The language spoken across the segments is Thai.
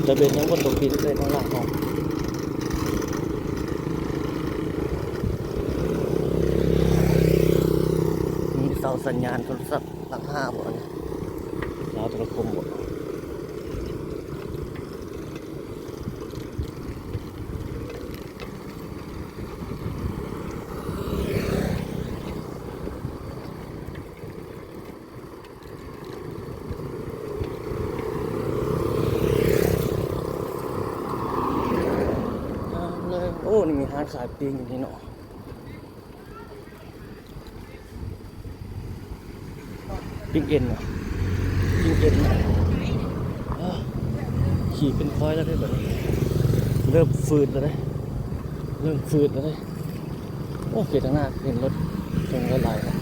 จะเป็นยังบนตกดินเลยข้างล่างของมีเสาสัญญาณโทรศัพท์หลัก5บ่เนี่ยดาวโทรคมบ่โอ้นี่มีร้านขายปิ้งอยู่ที่เนาะปิ้งเอ็นเหรอปิ้งเอ็นขี่เป็นคอยแล้วได้แบบเริ่มฟืดแล้วได้เริ่มฟืดแล้วได้โอ้เกียร์ทางหน้าเห็นรถตรงหลายๆนะ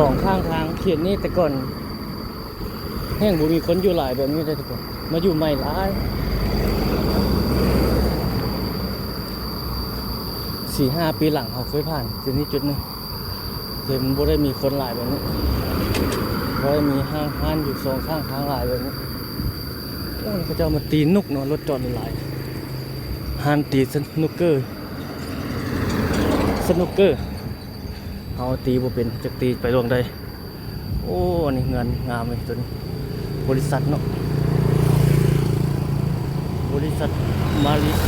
สองข้างทางเขียนนี่แต่ก่อนแห้งบุมีคนอยู่หลายแบบนี้ได้ทุกคนมาอยู่ใหม่หลาย4-5 ปีหลังเขาเคยผ่านจุดนี้จุดนึงเดี๋ยวมันบ่ได้มีคนหลายแบบนี้เพราะมีห้างอยู่สองข้างทางหลายแบบนี้โอ้เขาจะมาตีนุกเนาะรถจอดหลายห้างตีสนุกเกอร์เอาตีบ่เป็นจะตีไปลงได้โอ้นี่เงินงามเลยตัวนี้บริษัทเนาะบริษัทมาริส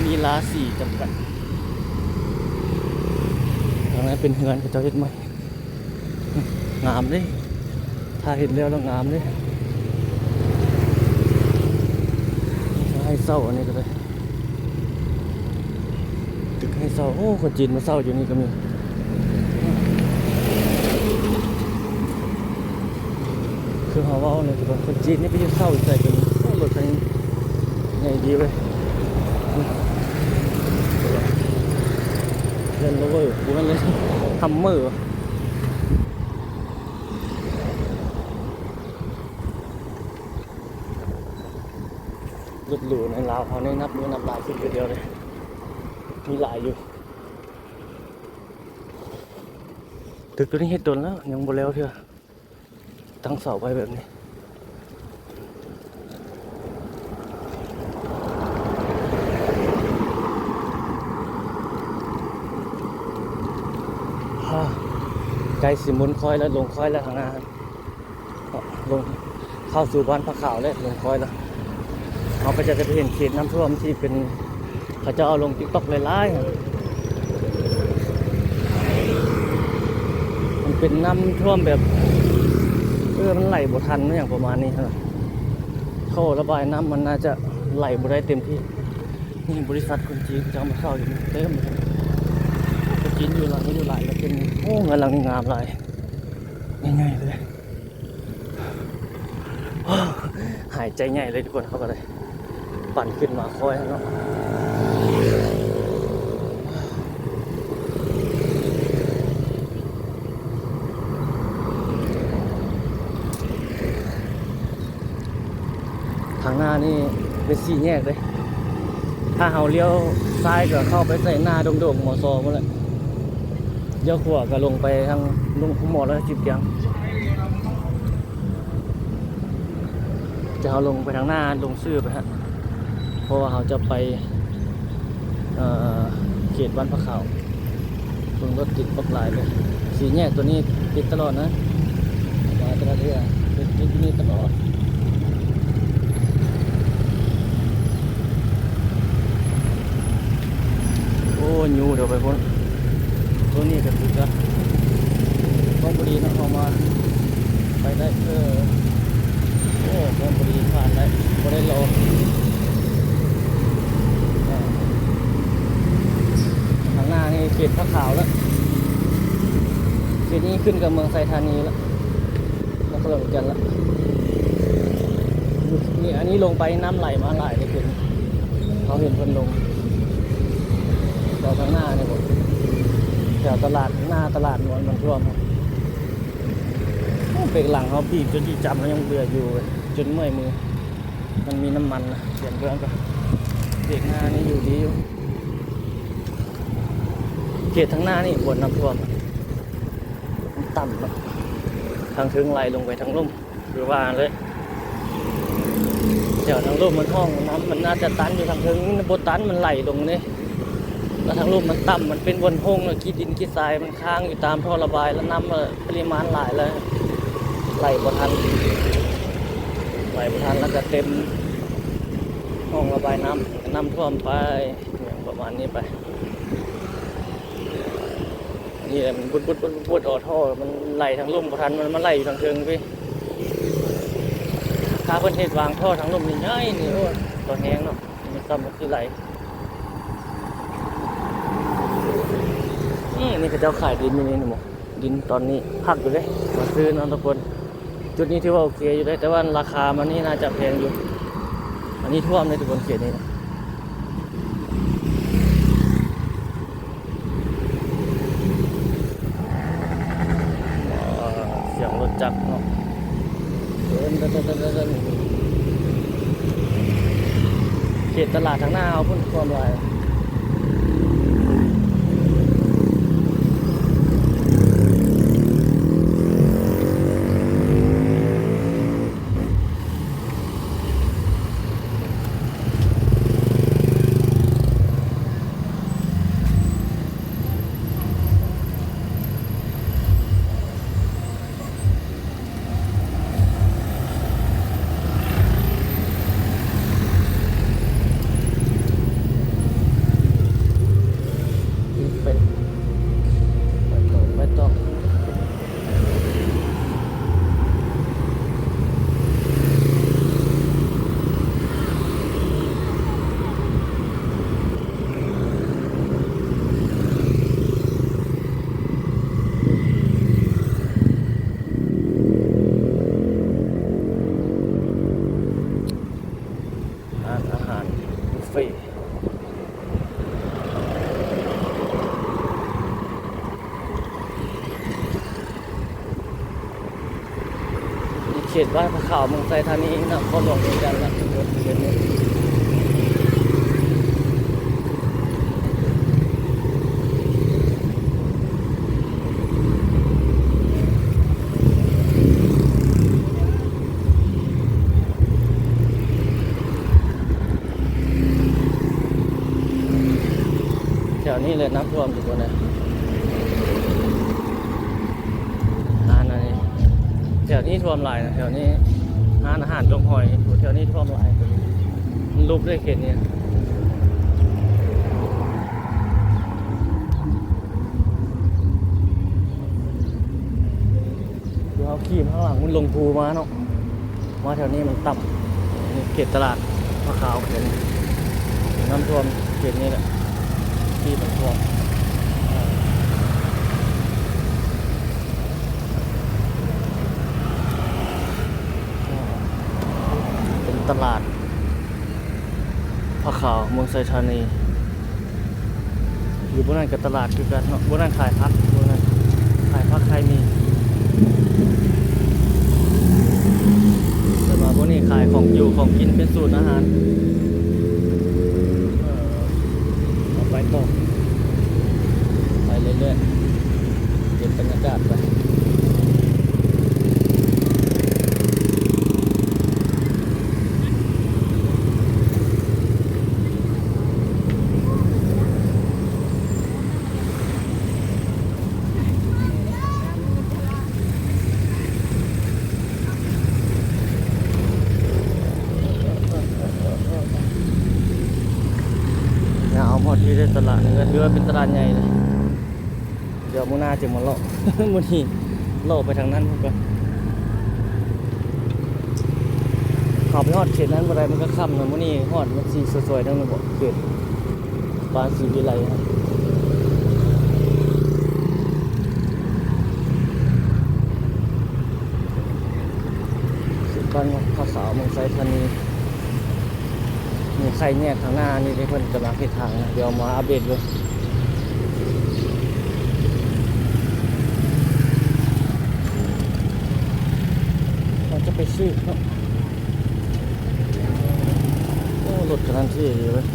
มีลาสีจำกัดตรงนั้นเป็นเงินเขาจะเฮ็ดไหมงามเลยถ้าเห็นแล้วงามเลยให้เศร้าอันนี้ก็ได้ตึกให้เศร้าโอ้คนจีนมาเศร้าอยู่นี่ก็มีคือเขาว่าเนี่ยคือคนจีนนี่ไปยืนเศร้าใส่กันรถคันนี้ใหญ่ดีเลยเล่นโรเวอร์กูมันเลยฮัมเมอร์รถหรูในลาวเขาเนี่ยนับหลายสิบเดียวเลยมีหลายอยู่ตึกตัวนี้เห็ดโดนแล้วยังบ่แล้วเถอะตั้งเสาไว้แบบนี้ไกลสิมุนคอยแล้วลงคอยแล้วทางหน้าลงเข้าสู่บ้านพระขาวแล้วลงคอยแล้วเขาก็จะไปเห็นเขตน้ำท่วมที่เป็นเขาจะเอาลงติ๊กต็อกหลายๆมันเป็นน้ำท่วมแบบมันไหลบ่ทันอย่างประมาณนี้ครับท่อระบายน้ำมันน่าจะไหลบ่ได้เต็มที่นี่บริษัทคนจีนจะมาเข้าอยู่เต็มเลยคนจีนอยู่หลังอยู่หลายแล้วเป็นโอ้เงินหลังงามหลายง่ายๆเลยหายใจง่ายเลยทุกคนเขาก็เลยปั่นขึ้นมาคอยเนาะทางหน้านี่เป็น4 แยกเลยถ้าเราเลี้ยวซ้ายก็เข้าไปใส่หน้าดงๆมอซอหมดเลยเลี้ยวขวาก็ลงไปทางลุงหมอแล้วจิบยังจะเอาลงไปทางหน้าลงซื่อไปฮะเพราะว่าเราจะไปเขตบ้านพระขาวตรงรถติดบักหลายเลย4 แยกตัวนี้ติดตลอดนะมาตลอดเลยติดที่นี่ตลอดโอ้ยูเดี๋ยวไปพ้นตัวนี้ก็ถูกแล้วต้องบดีนะเขามาไปได้โอ้ต้องบดีผ่านได้ก็ได้รอทางหน้านี่เขตพระขาวแล้วเขตนี้ขึ้นกับเมืองไซธานีแล้วก็เหมือนกันแล้วนี่อันนี้ลงไปน้ำไหลมาไหลเลยคุณเขาเห็นคนลง ทางหน้าเนี่ยผมแถวตลาดหน้าตลาดนวลมันท่วมครับเบรกหลังเขาบีบจนที่จำเขายังเบื่ออยู่จนเมื่อยมือมันมีน้ำมันนะเสียงเครื่องก็เบรกหน้านี่อยู่ดีอยู่เขตทางหน้านี่บนน้ำท่วมมันต่ำนะทางถึงไหลลงไปทางลุ่มหรือว่าเลยเดี๋ยวทางลุ่มมันห้องน้ำมันน่าจะตันอยู่ทางถึงบนตันมันไหลลงนี่แล้วทางลุ่มมันต่ำมันเป็นบนห้องเลยขี้ดินขี้ทรายมันค้างอยู่ตามท่อระบายแล้วน้ำปริมาณหลายเลยไหลบ่ทันแล้วก็เต็มห้องระบายน้ำท่วมไปอย่างประมาณนี้ไปนี่แหละมันบุดออกท่อมันไหลทางลุ่มบ่ทันมันไหลอยู่ทางเชิงพี่ถ้าเพิ่นเฮ็ดวางท่อทางลุ่มนี่ง่ายนี่โอ้ตอนแห้งเนาะมันซ้ำมันคือไหลนี่ก็เจ้าขายดินอยู่นี่หมดดินตอนนี้พักอยู่เลยมาซื้อน้องทุกคนจุดนี้ที่ว่าโอเคอยู่เลยแต่ว่าราคามันนี่น่าจะแพงอยู่อันนี้ท่วมในทุกคนเขตนี้นะเสียงรถจักรเนาะเดินเขตตลาดทางหน้าเอาพุ่นความไรไม่ต้องอาหารบุฟเฟ่เขตบ้านพระขาวเมืองไซธานีนะก็หลวงเหมือนกันนะรถเขตนี้แถวนี้เลยน้ำท่วมอยู่ตัวนี้แถวนี้ท่วมหลายนะแถวนี้ร้านอาหารจงหอยแถวนี้ท่วมหลายมันลุกด้วยเขตนี้ดูเขาขี่ข้างหลังมันลงภูมาเนาะมาแถวนี้มันต่ำนี่เขตตลาดมะขาวเขตน้ำท่วมเขตนี้แหละที่มันท่วมตลาดพระขาวเมืองไซธานีอยู่บนนั้นกับตลาดคือกันเนาะบนนั้นขายพักบนนั้นขายพักใครมีแต่มาบนนี้ขายของอยู่ของกินเป็นสูตรอาหารเอาไปต่อไปเรื่อยๆเก็บบรรยากาศไปพอที่ได้ตลาดนี่ก็ถือว่าเป็นตลาดใหญ่เลยเดี๋ยวมื้อหน้าจะมาเลาะ มื้อนี้เลาะไปทางนั้นก็ขับไปฮอดเขตนั้นบ่ได้มันก็ค่ำนะมื้อนี้ฮอดมันสิสวยๆทั้งนั้นบ่เขตบ้านศรีวิไลครับบ้านพระขาวเมืองไซธานีมีใครแยกทางหน้านี่ที่เพิ่นกำลังเฮ็ดทางนะเดี๋ยวมาอัปเดตดู ซื้อเนาะโอ้รถขนาดที่ดีเว้ย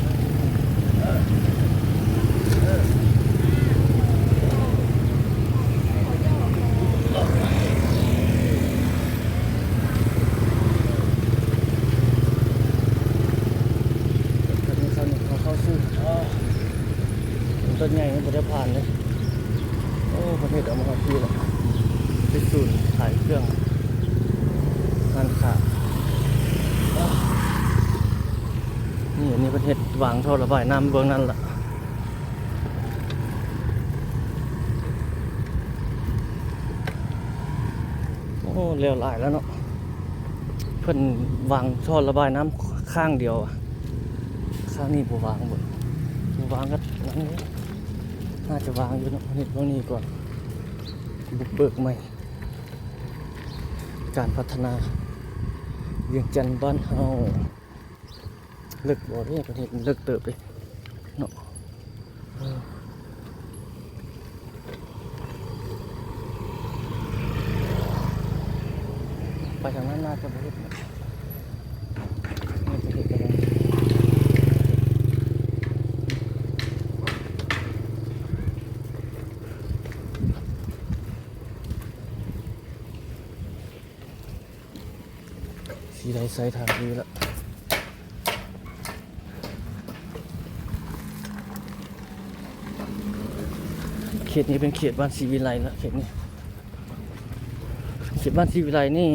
เขาซื้อต้นใหญ่นี่ผมจะผ่านเลยโอ้ประเทศเอามาทำที่ละเป็นศูนย์ขายเครื่องงานขานี่อันนี้ประเทศวางท่อระบายน้ำเบื้องนั่นละโอ้เร็วหลายแล้วเนาะเพิ่นวางท่อระบายน้ำข้างเดียวอะข้างนี้บ่วางบ่วางก็นั่นนี่น่าจะวางอยู่เนาะนี่ตรงนี้ก่อนบุกเบิกใหม่การพัฒนาเวียงจันทร์บ้านเฮาเลิกบ่เนี่ยประเทศมันเลิกเติบเลยเนาะไปทางนั้นน่าจะบ่เฮ็ดนะนี่ประเทศอะไรสีใดใส่ทางดีละเขตนี้เป็นเขตบ้านศรีวิไลละเขตนี้เขตบ้านศรีวิไลนี่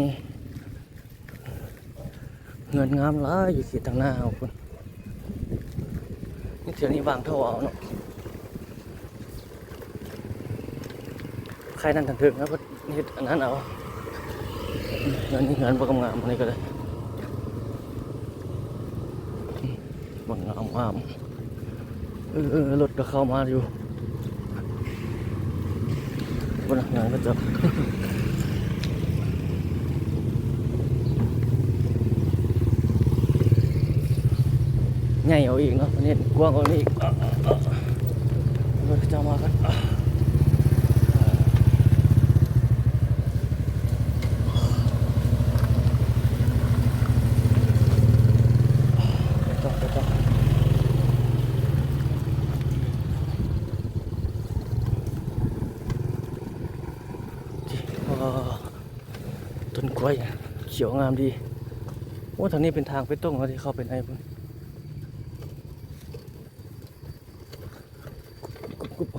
เงินงามหลายอยู่เขตทางหน้าเอาคุณนี่เที่ยวนี้วางเท่าเอาเนาะใครนั่นทันถึงนะก็เฮ็ดอันนั้นเอาเงินนี่เงินบ่กำงามอันนี้ก็ได้บ่งามงามรถก็เข้ามาอยู่บนงานก็จะใหญ่เอาอีกเนาะนี่กว้างกว่านี้อีกรถจะมาครับต้นกล้วยเขียวงามดีโอ้ทางนี้เป็นทางไปตรงแล้วที่เข้าเป็นไอ้พุ่นกุ๊บ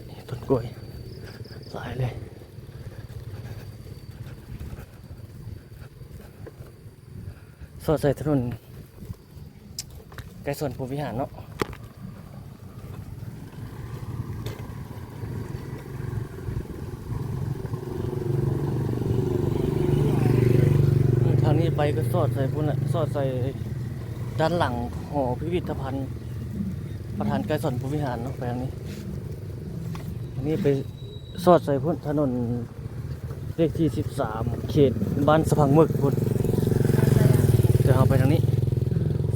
นี่ต้นกล้วยหลายเลยสอดใส่ถนนไกลส่วนภูวิหารเนาะทางนี้ไปก็สอดใส่พุ่นแหละสอดใส่ด้านหลังหอพิพิธภัณฑ์ประธานไกรสนภูวิหารเนาะไปทางนี้อันนี้ไปสอดใส่พุ่นถนนเลขที่13เขตบ้านสะพังมึกพุ่นจะเอาไปทางนี้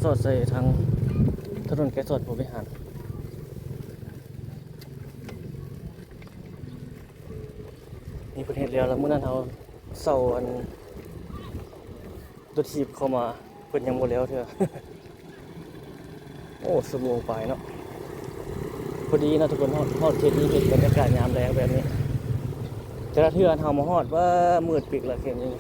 สอดใส่ทางถนนไกรสนภูวิหารนี่ประเทศเดียวแล้วเมื่อนั้นเราเสาอันตัวทีบเข้ามาเปิดยังหมดแล้วเถอะ โอ้สมองไปเนาะพอดีนะทุกคนฮอดเขตนี้เห็นบรรยากาศยามแรงแบบนี้จะเทือนเฮามาฮอดว่ามืดปิกละเขตนี้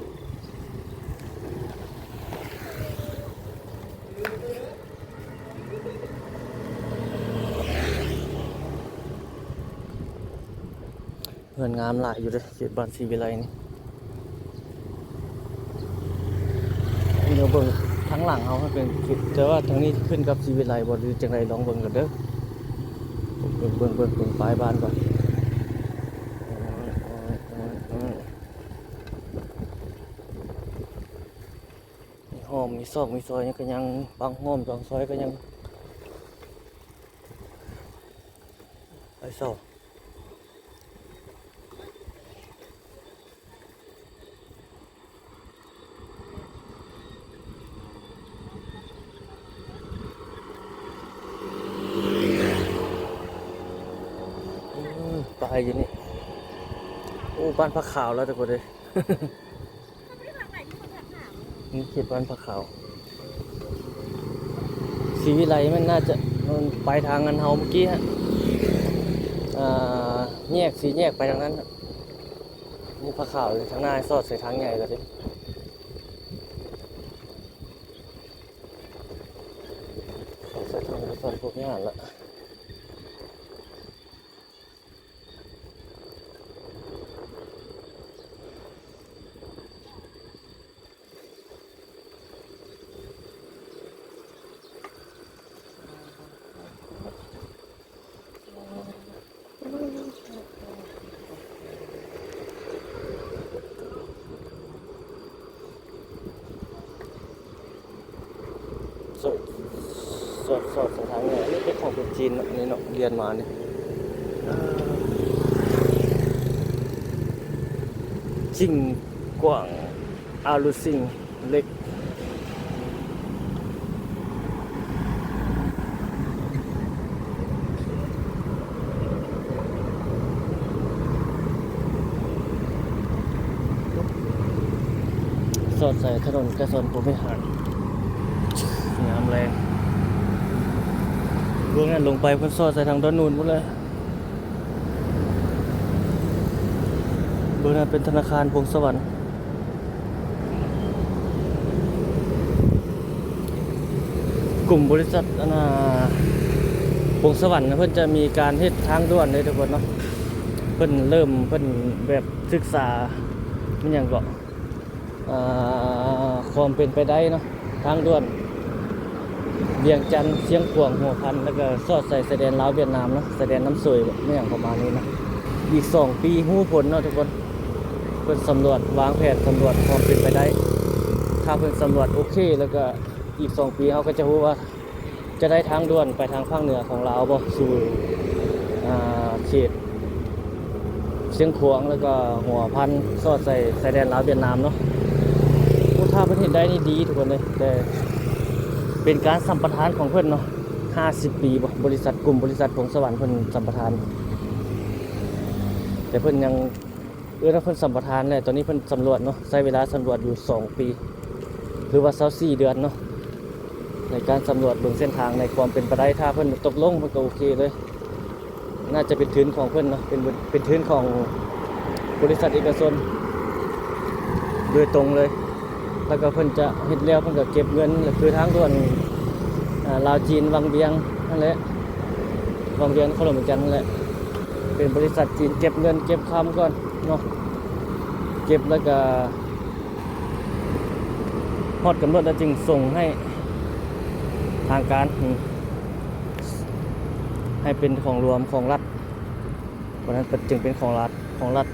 เงินงามหลายอยู่เลยเขตบ้านศรีวิไลนี่เดี๋ยวเบิ่งทั้งหลังเขาเป็นแต่ว่าทางนี้ขึ้นกับศรีวิไลบ่หรือจังไรลองเบิ่งกันเด้อเบิ่งปลายบ้านก่อนมีห้อมมีซอกมีซอยยังก็ยังบางห้อมบางซอยก็ยังไอ้ซอกปลายอยู่นี่โอ้บ้านพระขาวแล้วทุกคนเลย นี่เขตบ้านพระขาวศรีวิไลมันน่าจะมันไปทางงันเฮาเมื่อกี้ฮะแยกสีแยกไปทางนั้นครับนี่พระขาวอยู่ทางหน้าสอดใส่ทางใหญ่เลยดิใส่ทางสอดพวกนี้หันละสอดใส่ทางใหญ่นี่เป็นของคนจีนนี่เนาะเรียนมานี่จิงกว่างอาลูซิงเล็กสอดใส่ถนนกระสนผมไม่หันน้ำแรงเบื้องนั้นลงไปเพิ่นสอดใส่ทางด้านนู้นหมดเลยเบื้องนั้นเป็นธนาคารพงสวรรค์กลุ่มบริษัทพงสวรรค์นะเพิ่นจะมีการเฮ็ดทางด่วนเลยทุกคนเนาะเพิ่นแบบศึกษามันหยังก็ความเป็นไปได้เนาะทางด่วนเวียงจันทร์เชียงขวางหัวพันแล้วก็สอดใส่ชายแดนลาวเวียดนามเนาะชายแดนน้ำสวยไม่อย่างประมาณนี้นะอีก2 ปีฮู้ผลเนาะทุกคนเพิ่นสำรวจวางแผนสำรวจความเป็นไปได้ถ้าเพิ่นสำรวจโอเคแล้วก็อีก2 ปีเขาก็จะรู้ว่าจะได้ทางด่วนไปทางภาคเหนือของลาวบ่สู่เขตเชียงขวางแล้วก็หัวพันสอดใส่ชายแดนลาวเวียดนามเนาะถ้าเพิ่นเห็นได้นี่ดีทุกคนเลยแต่เป็นการสัมปทานของเพิ่นเนาะ50 ปีบ่บริษัทกลุ่มบริษัทพงสวรรค์เพิ่นสัมปทานแต่เพิ่นยังเพิ่นสัมปทานแล้วตอนนี้เพิ่นสำรวจเนาะใช้เวลาสำรวจอยู่2 ปีหรือว่า24 เดือนเนาะในการสำรวจเบื้องเส้นทางในความเป็นไปได้ถ้าเพิ่นตกลงเพิ่นก็โอเคเลยน่าจะเป็นทุนของเพิ่นเนาะเป็นทุนของบริษัทเอกชนโดยตรงเลยแล้วก็เพิ่นจะเฮ็ดแล้วเพิ่นก็เก็บเงินคือทางด่วนลาวจีนวังเวียงนั่นแหละวังเวียงเขาลงเหมือนกันนั่นแหละเป็นบริษัทจีนเก็บเงินเก็บคำก่อนเนาะเก็บแล้วก็ฮอดกำหนดแล้วจึงส่งให้ทางการให้เป็นของรวมของรัฐเพราะนั้นจึงเป็นของรัฐ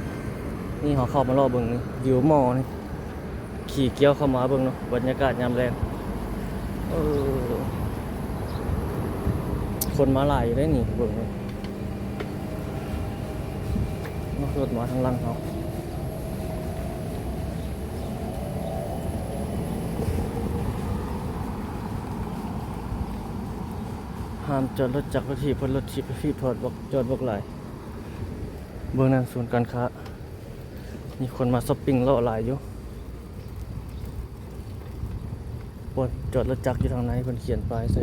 นี่เขาเข้ามารอเบิ่งนี่วิวหมอนี่ขี่เกี้ยวเข้ามาเบิ่งเนาะบรรยากาศยามแรงคนมาหลายอยู่ได้นี่เบิ่งนี่รถมาทางหลังเขาห้ามจอดรถจักรถีบเพราะรถถีบพี่จอดบอกหลายเบื้องนั้นศูนย์การค้ามีคนมาช้อปปิ้งเลาะหลายอยู่ปวดจอดรถจักรอยู่ทางไหนเพิ่นเขียนป้ายใส่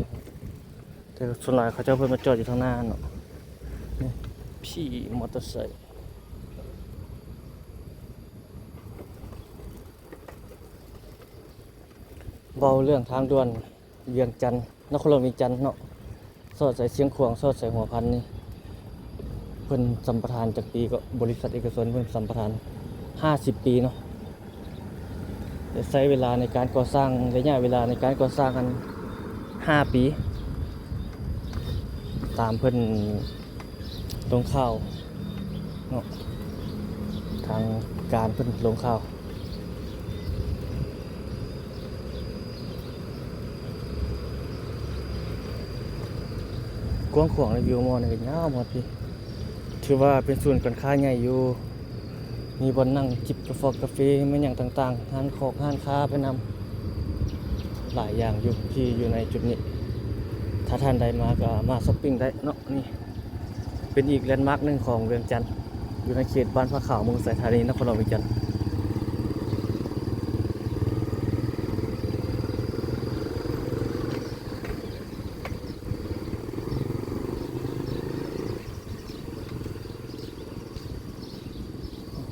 แต่ส่วนใหญ่เขาเจ้าเพิ่นมาจอดอยู่ทางหน้าเนาะนี่พี่มอเตอร์ไซค์เบาเรื่องทางด่วนเวียงจันทร์นครหลวงเวียงจันทร์เนาะสอดใส่เชียงขวางสอดใส่หัวพันนี่เพิ่นสัมปทานจากปีก็บริษัทเอกชนเพิ่นสัมปทาน50 ปีเนาะใช้เวลาในการก่อสร้างระยะเวลาในการก่อสร้างกัน5 ปีตามเพิ่นลงข่าวเนาะทางการเพิ่นลงข่าวกว้างขวางในวิวมอนี่ก็ยาวหมดพี่ถือว่าเป็นส่วนการค้าใหญ่อยู่มีบ่อนนั่งจิบกาแฟไม่อย่างต่างๆห้านค้าไปนำหลายอย่างอยู่ที่อยู่ในจุดนี้ถ้าท่านใดมาก็มาช้อปปิ้งได้เนาะนี่เป็นอีกแลนด์มาร์คหนึ่งของเวียงจันทร์อยู่ในเขตบ้านพระขาวเมืองสายธานีนครหลวงเวียงจันทร์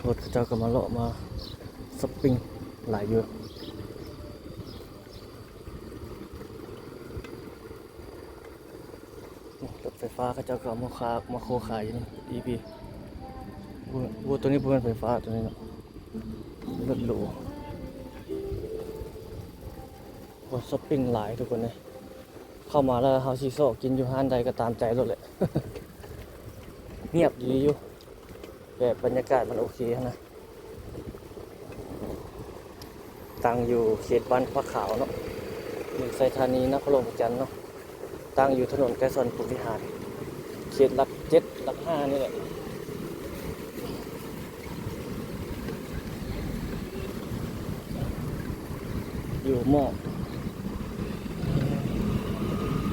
รถเจ้าก็มาเลาะมาสปริงหลายเยอะรถไฟฟ้าเขาเจ้าก็เอามาโคขายอยู่นี่ EP วัวตัวนี้เป็นไฟฟ้าตัวนี้เนาะรถหรูรถสปริงหลายทุกคนเลยเข้ามาแล้วเฮาสิโซกินอยู่ห้านใดก็ตามใจรถแหละ เงียบดีอยู่แบบบรรยากาศมันโอเคนะตั้งอยู่เขตบ้านพระขาวเนาะอยู่ไซธานีนครหลวงประจันเนาะตั้งอยู่ถนนไกรสอนภูวิหารเขตหลัก7หลัก5นี่แหละอยู่หม้อ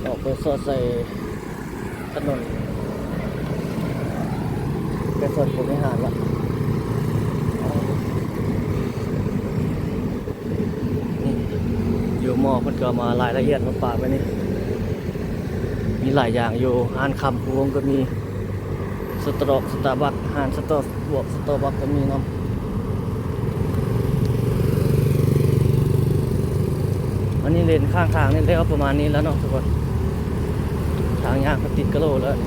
ออกไปซอดใส่ถนนไกรสอนภูวิหารละอยู่หม้อเพิ่นก็มารายละเอียดมาฝากไว้นี่มีหลายอย่างอยู่อาหารคำพวงก็มีสตาร์บัคอาหารสตาร์บัคก็มีเนาะอันนี้เลนข้างทางนี่แล้วประมาณนี้แล้วเนาะทุกคนทางยางก็ติดกะโหลแล้ว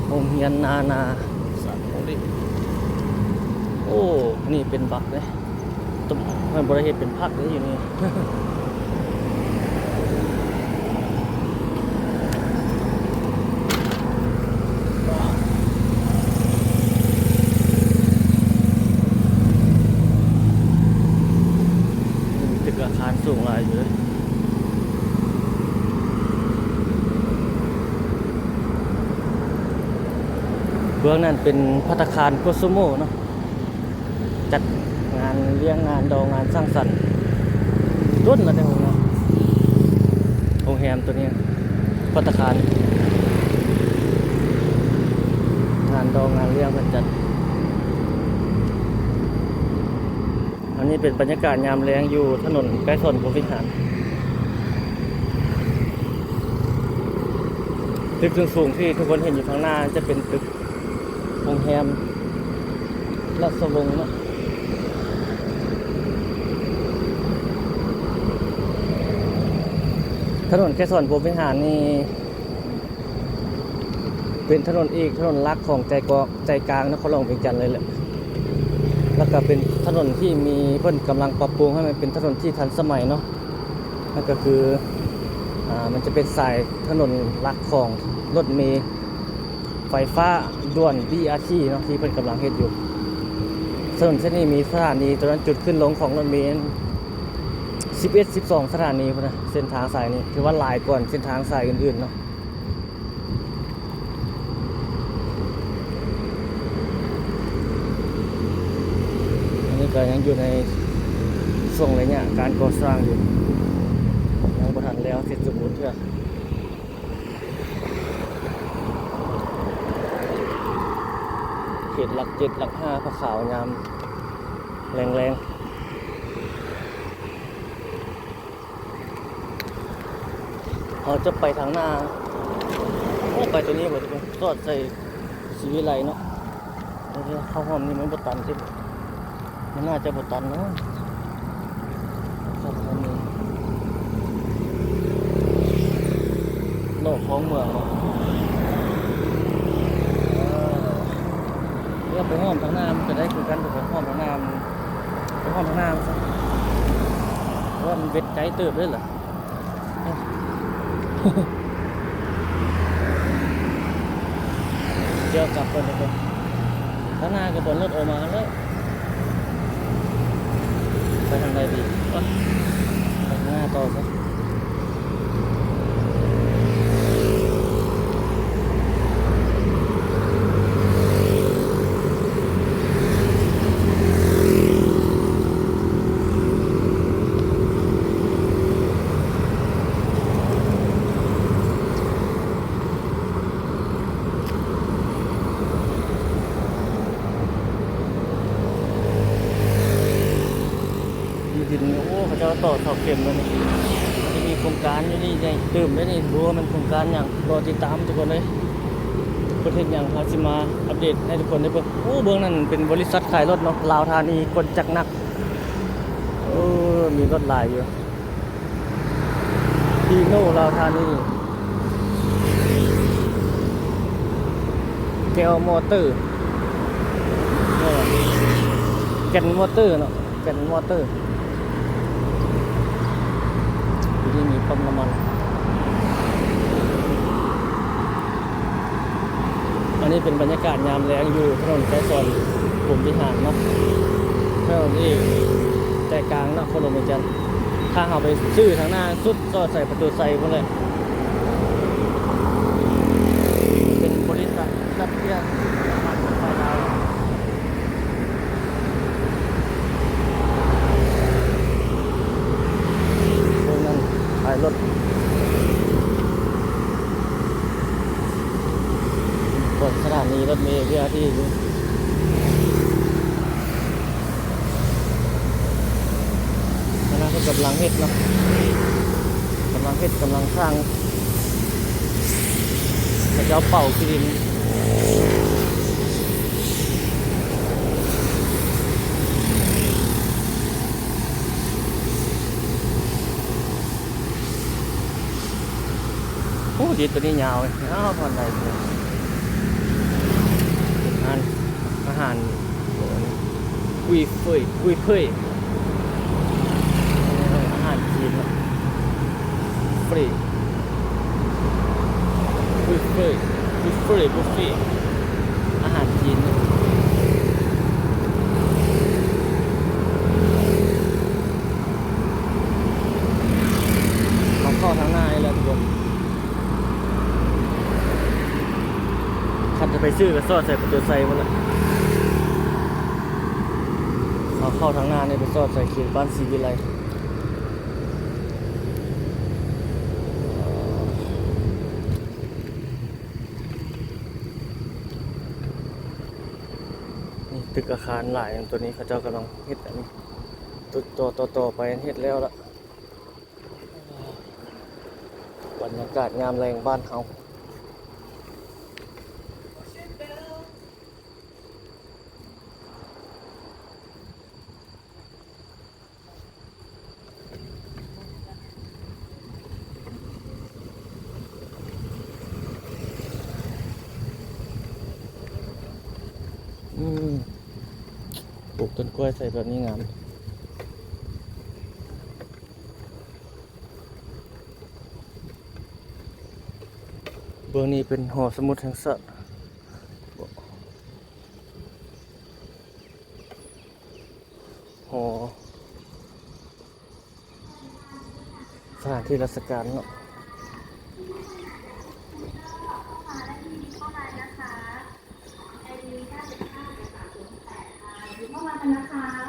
โรงเรียนนาสัตว์โอ้นี่เป็นบักเลยมันบริเหตุเป็นพักเลยอยู่นี่ ตึกอาคารสูงหลายอยู่เลยเบื้องนั้นเป็นภัตตาคารโกโซโมเนาะจัดงานเลี้ยงงานดองงานสร้างสรรค์ต้นละในโรงแรมตัวนี้ภัตตาคารงานดองงานเลี้ยงกันจัดอันนี้เป็นบรรยากาศยามแลงอยู่ถนนไกรสอนภูวิหารตึกสูงๆที่ทุกคนเห็นอยู่ข้างหน้าจะเป็นตึกโรงแรมราชวงศ์เนาะถนนไกรสอนภูวิหารนี่เป็นถนนหลักของใจกลางนครหลวงเวียงจันทร์เลยแหละแล้วก็เป็นถนนที่มีเพิ่นกำลังปรับปรุงให้มันเป็นถนนที่ทันสมัยเนาะนั่นก็คือมันจะเป็นสายถนนหลักของรถเมล์ไฟฟ้าด่วน BRT เนาะที่เพิ่นกำลังเฮ็ดอยู่ถนนเส้นนี้มีสถานีตรงนั้นจุดขึ้นลงของรถเมล์11-12 สถานีพุ่นนะเส้นทางสายนี้ถือว่าหลายกว่าเส้นทางสายอื่นๆเนาะก็ยังอยู่ในช่วงระยะการก่อสร้างอยู่ยังบ่ทันแล้วเสร็จสมบูรณ์เท่าเขตหลัก7หลัก5พระขาวยามแรงเราจะไปทางหน้าไปตัวนี้บ่ทุกคนสอดใส่สีวิไลเนาะเข้าห้องนี่มันบ่ตันใช่มั้ยมันน่าจะบตันเนาะครับมันมีโลกของเมืองเนาะเรียกไปห้อมทางหน้ามันจะได้คือกันไปห้อมทางหน้าไปห้อมทางหน้าซะเพราะว่ามันเวทใจเติบด้วยเหรอเดี๋ยวกลับไปเลยทางหน้ากับบนรถออกมาแล้วไปทางใดดีไปทางหน้าต่อซะดินโอ้เขาจะต่อเสาเข็มแล้วนี่จะมีโครงการอยู่นี่ไงตื่มได้นี่รู้ว่ามันโครงการอย่างรอติดตามทุกคนเลย ประเทศอย่างพาสิมาอัปเดตให้ทุกคนได้เบิ่งโอ้เบื้องนั้นเป็นบริษัทขายรถเนาะลาวธานีคนจักนักมีรถหลายอยู่พีโน่ลาวธานีแกวมอเตอร์แกนมอเตอร์เนาะแกนมอเตอร์ที่มีปั๊มน้ำมันอันนี้เป็นบรรยากาศยามแล้งอยู่ถนนสายซอนกลุ่มวิหารเนาะถนนที่ใจกลางเนาะคนลงไปจันถ้าเอาไปซื้อทางหน้าสุดก็ใส่ประตูใส่พวกเลยเป็นบริษัทรับเที่ยวผ่านไฟดาวพวกนั้นขายรถก่อนสถานีรถเมล์ที่คณะก็กำลังเฮ็ดเนาะกำลังสร้างพระเจ้าเป่าขี้ดินโอ้ดินตัวนี้ยาวเลยผ่อนไหนอาหารกุยเฟยอาหารจีนฟรีกุยเฟยบุฟเฟ่อาหารจีนเขาเข้าทางหน้าเลยทุกคนคันจะไปซื้อก็ซอดใส่ประตูใส่หมดเลยเขาเข้าทางหน้าเนี่ยไปซอดใส่เขียนบ้านศรีวิไลนี่ตึกอาคารหลายตัวนี้เขาเจ้ากำลังเฮ็ดอันนี้ต่อไปเฮ็ดแล้วละบรรยากาศงามแรงบ้านเฮาปลูกต้นกล้วยใส่แบบนี้งามเบื้องนี้เป็นหอสมุดแห่งสัตว์หอสถานที่ราชการเนาะ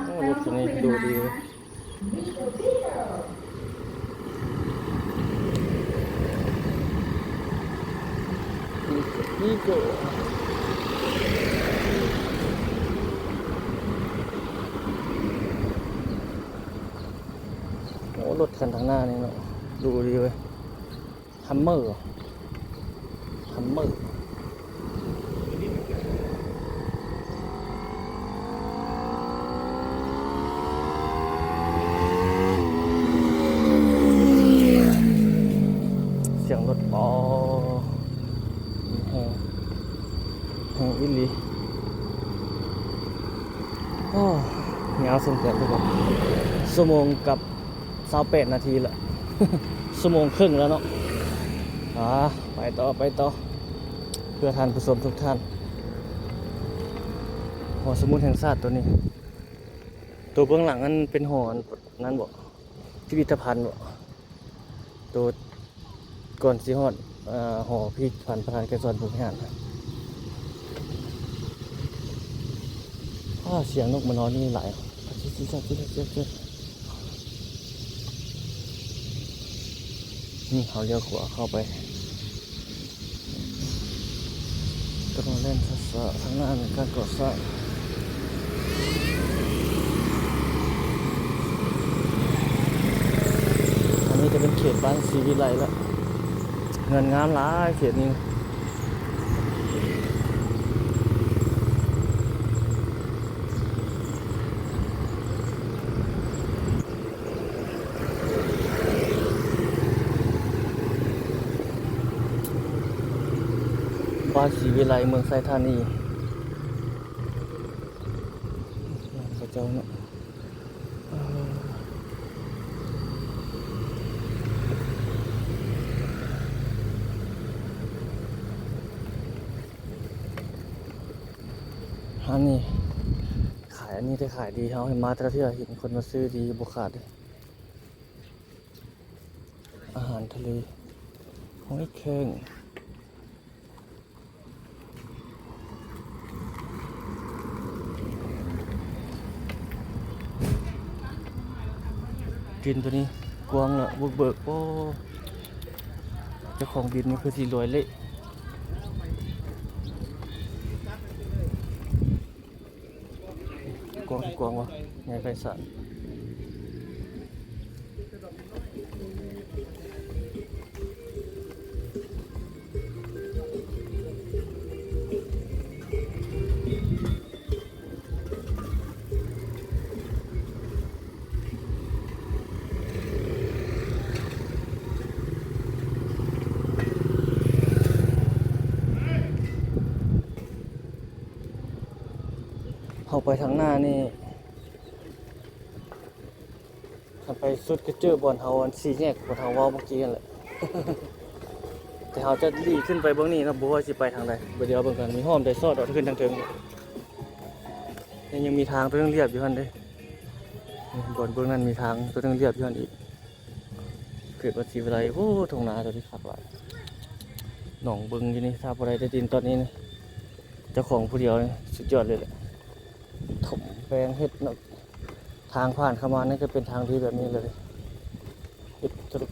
โอ้รถตัวนี้ดูดีเลยนี่ก็โอ้รถคันทางหน้านี่เนาะดูดีเลยฮัมเมอร์เสียงรถแห่งอิลีเงาสมเกินทุกคนชั่วโมงกับ28 นาทีละ ชั่วโมงครึ่งแล้วเนาะไปต่อเพื่อท่านผู้ชมทุกท่านหอสมุดแห่งชาติตัวนี้ตัวเบื้องหลังนั้นเป็นหอนั้นบ่พิพิธภัณฑ์บ่ตัวก่อนสิฮอดหอพิพิธภัณฑ์ประธานแก่ส่วนผู้บริหารเสียงนกมานอนนี่หลายนี่เขาเลี้ยวขวาเข้าไปต้องเล่นช้าๆข้างหน้ามีการก่อสร้างอันนี้จะเป็นเขตบ้านศรีวิไลแล้วเงินงามหลายเขตนี้ านศรีวิไลเมืองไซธานีพระเจ้าเนาะอันนี้ขายอันนี้ได้ขายดีเขาเห็นมาแต่ละเที่ยวเห็นคนมาซื้อดีบุขาดเลยอาหารทะเลหอยแครงกินตัวนี้กวางละบุกเบิกโอ้เจ้าของบินนี่คือสีรวยเละกวางวะไงไพศาลเข้าไปทางหน้านี่ทำไปสุดก็เจอบอนเฮาอันสี่แยกบอนเฮาเว้าเมื่อกี้กันแหละ แต่เฮาจะรีขึ้นไปเบื้องนี้นะบ่ว่าสิไปทางใดเดี๋ยวเบิ่งกันมีห้อมได้ซอดเอาขึ้นทางเทิงยังมีทางตัวนึงเรียบอยู่หั่นเด้บอนเบื้องนั้นมีทางตัวนึงเรียบอยู่หั่นอีกเกิดว่าสิวิไลโอ้ทุ่งนาตัวนี้คักหลายหนองบึงอยู่นี่ถ้าบ่ได้ได้ดินตอนนี้นะเจ้าของผู้เดียวนี่สุดยอดเลยแหละถมแปลงเฮ็ดเนาะทางผ่านเข้ามานี่ก็เป็นทางดีแบบนี้เลยเฮ็ดธุร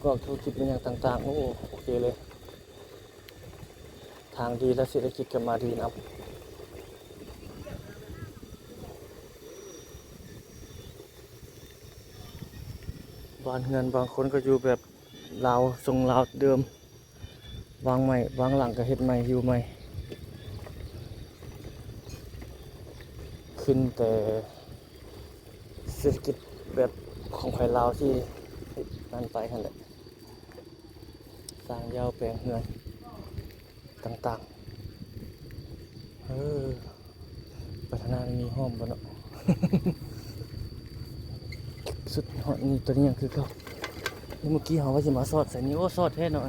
กิจเป็นอย่างต่างๆโอ้โอเคเลยทางดีและเศรษฐกิจก็มาดีนะบ้านเรือนบางคนก็อยู่แบบลาวทรงลาวเดิมวางใหม่วางหลังก็เฮ็ดใหม่อยู่ใหม่ขึ้นแต่เศรษฐกิจแบบของไทยลาวที่นั่นไปนั่นแหละสร้างยาวแปลงเรือนต่างๆพัฒนามีห้อมบ่เนาะ สุดฮอดนี่ตัวนี้ยังคือเขาเมื่อกี้เขาว่าสิมาซอดใส่นี่โอ้ซอดแท้เนาะ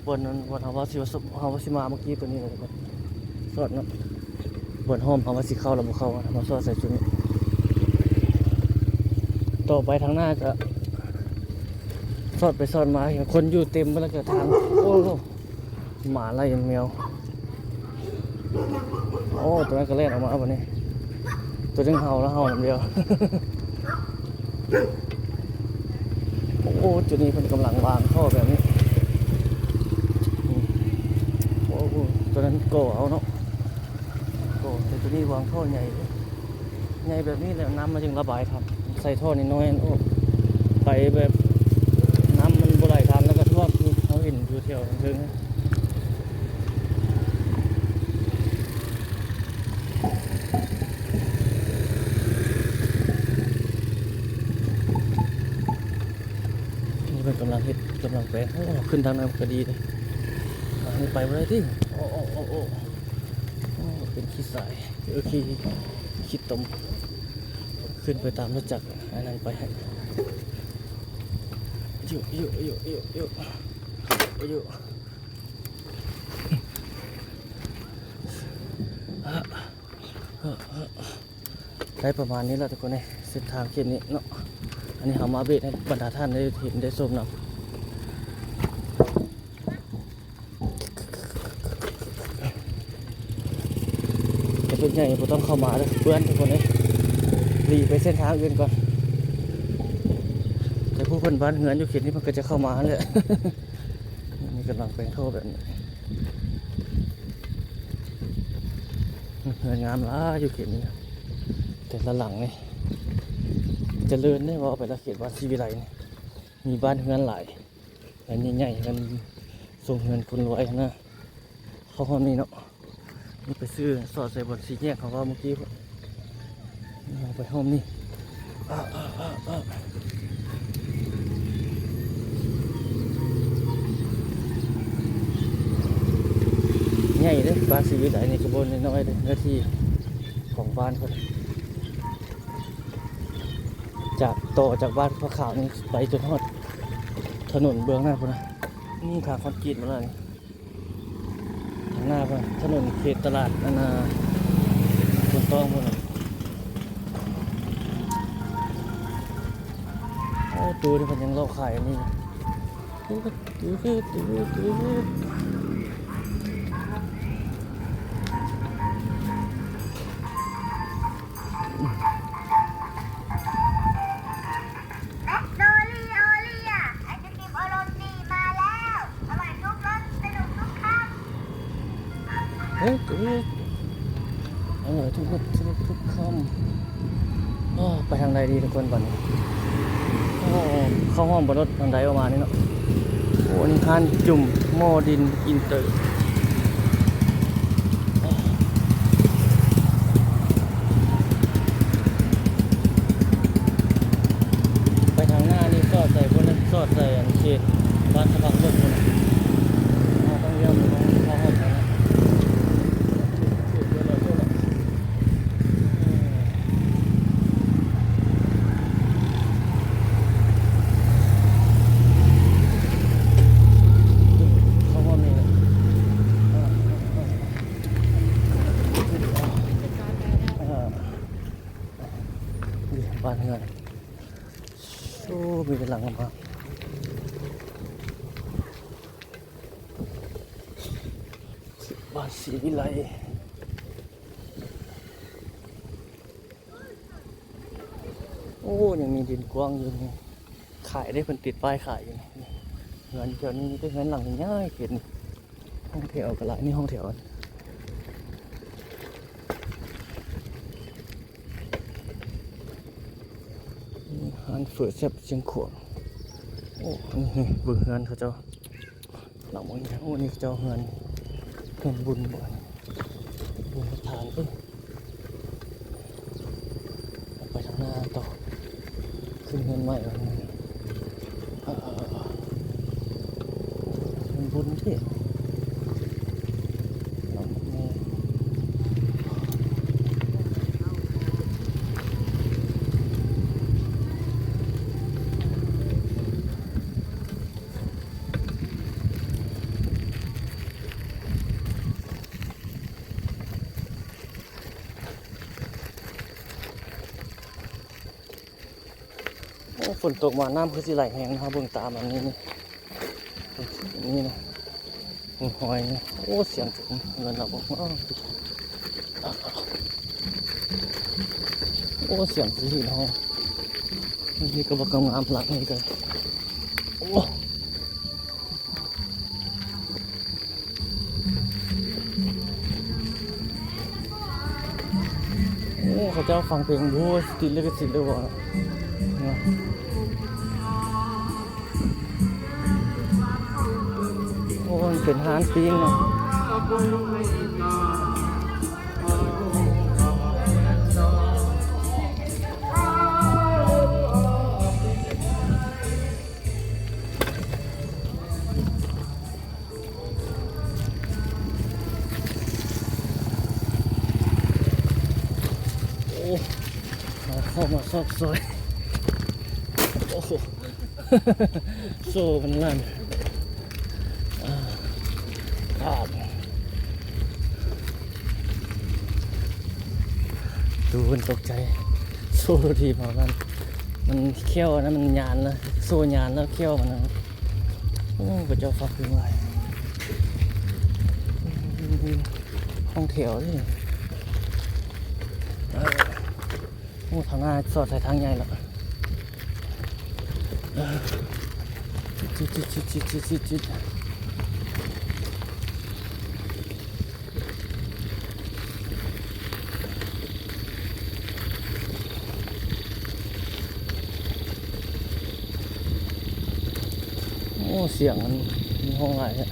วันนั้นวันเขาว่าสิมาเมื่อกี้ตัวนี้เลยครับซอดเนาะบนห้อมเขาว่าสิเข้าแล้วบ่เข้ามาซอดใส่จุดนี้ต่อไปทางหน้าจะซอดไปซอดมาเห็นคนอยู่เต็มไปแล้วก็ทางโอ้หมาไล่แมวโอ้ตัวนั้นก็เล่นออกมาวันนี้ตัวนึงเห่าแล้วเห่าอย่างเดียว โอ้จุดนี้เป็นกำลังวางท่อแบบนี้โอ้ตัวนั้นโกเอาเนาะโกแต่ตัวนี้วางท่อใหญ่ใหญ่แบบนี้แล้วน้ำมันจึงระบายครับใส่ท่อน้อยๆโอ้ไปแบบน้ำมันบ่ไหลทันแล้วก็ท่วมเขาเห็นอยู่แถวนึงกำลังเฮ็ดกำลังแปลงขึ้นทางนั้นก็ดีเลยนี่ไปอะไรที่โอ้เป็นขี้สายขี้ตมขึ้นไปตามรถจักรอะไรไปให้อยู่ได้ประมาณนี้แล้วทุกคนเนี่ยเส้นทางเส้นนี้เนาะอันนี้เขามาเบรให้บรรดาท่านได้เห็นได้ชมนะจะเป็นไงผมต้องเข้ามาเลยเพื่อนทุกคนเลยหลีไปเส้นทางอื่นก่อนแต่ผู้คนบ้านเหือนอยู่เขตนี้มันก็จะเข้ามาเลย มีกำลังเป็นโทษแบบนี้เหือนงามล้าอยู่เขตนี้แต่ละหลังนี่เจริญเนี่ยว่าไปละเขตวัดศรีวิไลนี่มีบ้านเฮือนหลายอันนี้ใหญ่กันส่งเงินคนรวยนะเขาห้องนี้เนาะนี่ไปซื้อสอดใส่บนสีแยกเขาว่าเมื่อกี้ไปห้องนี้ หญ่เด้อบ้านสีวิไลนี่ก็บ่น้อยๆเด้อเนื้อที่ของบ้านเพิ่นจากต่อจากบ้านพระขาวนี่ไปจนฮอดถนนเบื้องหน้าพุ่นนะนี่ทางคอนกรีตมาแล้วนี่ทางหน้าพุ่นถนนเขตตลาดนานาคนต้องพุ่นน่ะโอ้ดูนี่เพิ่นยังเล่าขายอันนี้ดูแมคโดรีโอเลียไอศกรีมโอโรตีมาแล้วอร่อยทุกรสสนุกทุกคำ เฮ้ยอร่อยทุกคำไปทางใดดีทุกคนบัดนี้เข้าห้องบนรถทางใดประมาณนี้เนาะโอ้นี่คันจุ่มหม้อดินอินเตอร์ไปทางหน้านี่สอดใส่พวกนั้นสอดใส่อันเขตบ้านสะพังรถพวกนั้นต้องเยี่ยมต้องเข้าห้องนะเข้าห้องนี่นะบ้านเฮือนโอ้มีกำลังมาบ้านศรีวิไลโอ้ยังมีดินกว้างอยู่นี่ขายได้เพิ่นติดป้ายขายอยู่นี่เงินเดี๋ยวนี้มีแต่เงินหลังง่ายเกินห้องแถวกันละนี่ห้องแถวร้านเฟื่อแซ่บเชียงขวางโอ้นี่เบิ่งเฮือนเขาเจ้าหลังมันโอ้นี่เขาเจ้าเฮือนบุญบ่บุญประธานไปทางหน้าต่อขึ้นเฮือนใหม่แล้วบุญที่ฝนตกมาน้ำคือสิไหลแห้งนะครับเบื้องตามอันนี้นี่นะหอยนี่โอ้เสียงถึงเงินเราบอกโอ้เสียงสีหินห้องนี่ก็บอกงามหลังนี่กันโอ้เขาเจ้าฟังเพลงบูสติดลิขสิทธิ์ด้วยวะโอ้มันเป็นฮานปิงเนาะโอ้เราเข้ามาซอกซอยโอ้โหโซ่มันลั่นดูมันตกใจโซ่ทีพอมันเขี้ยวนะมันยานนะโซ่ยานแล้วเขี้ยวมันนะโอ้พระเจ้าฟักขึ้นมาห้องแถวนี่โอ้ทางหน้าสอดใส่ทางใหญ่แล้วจิดโอ้เสียงมันมีห้องอะไรฮะ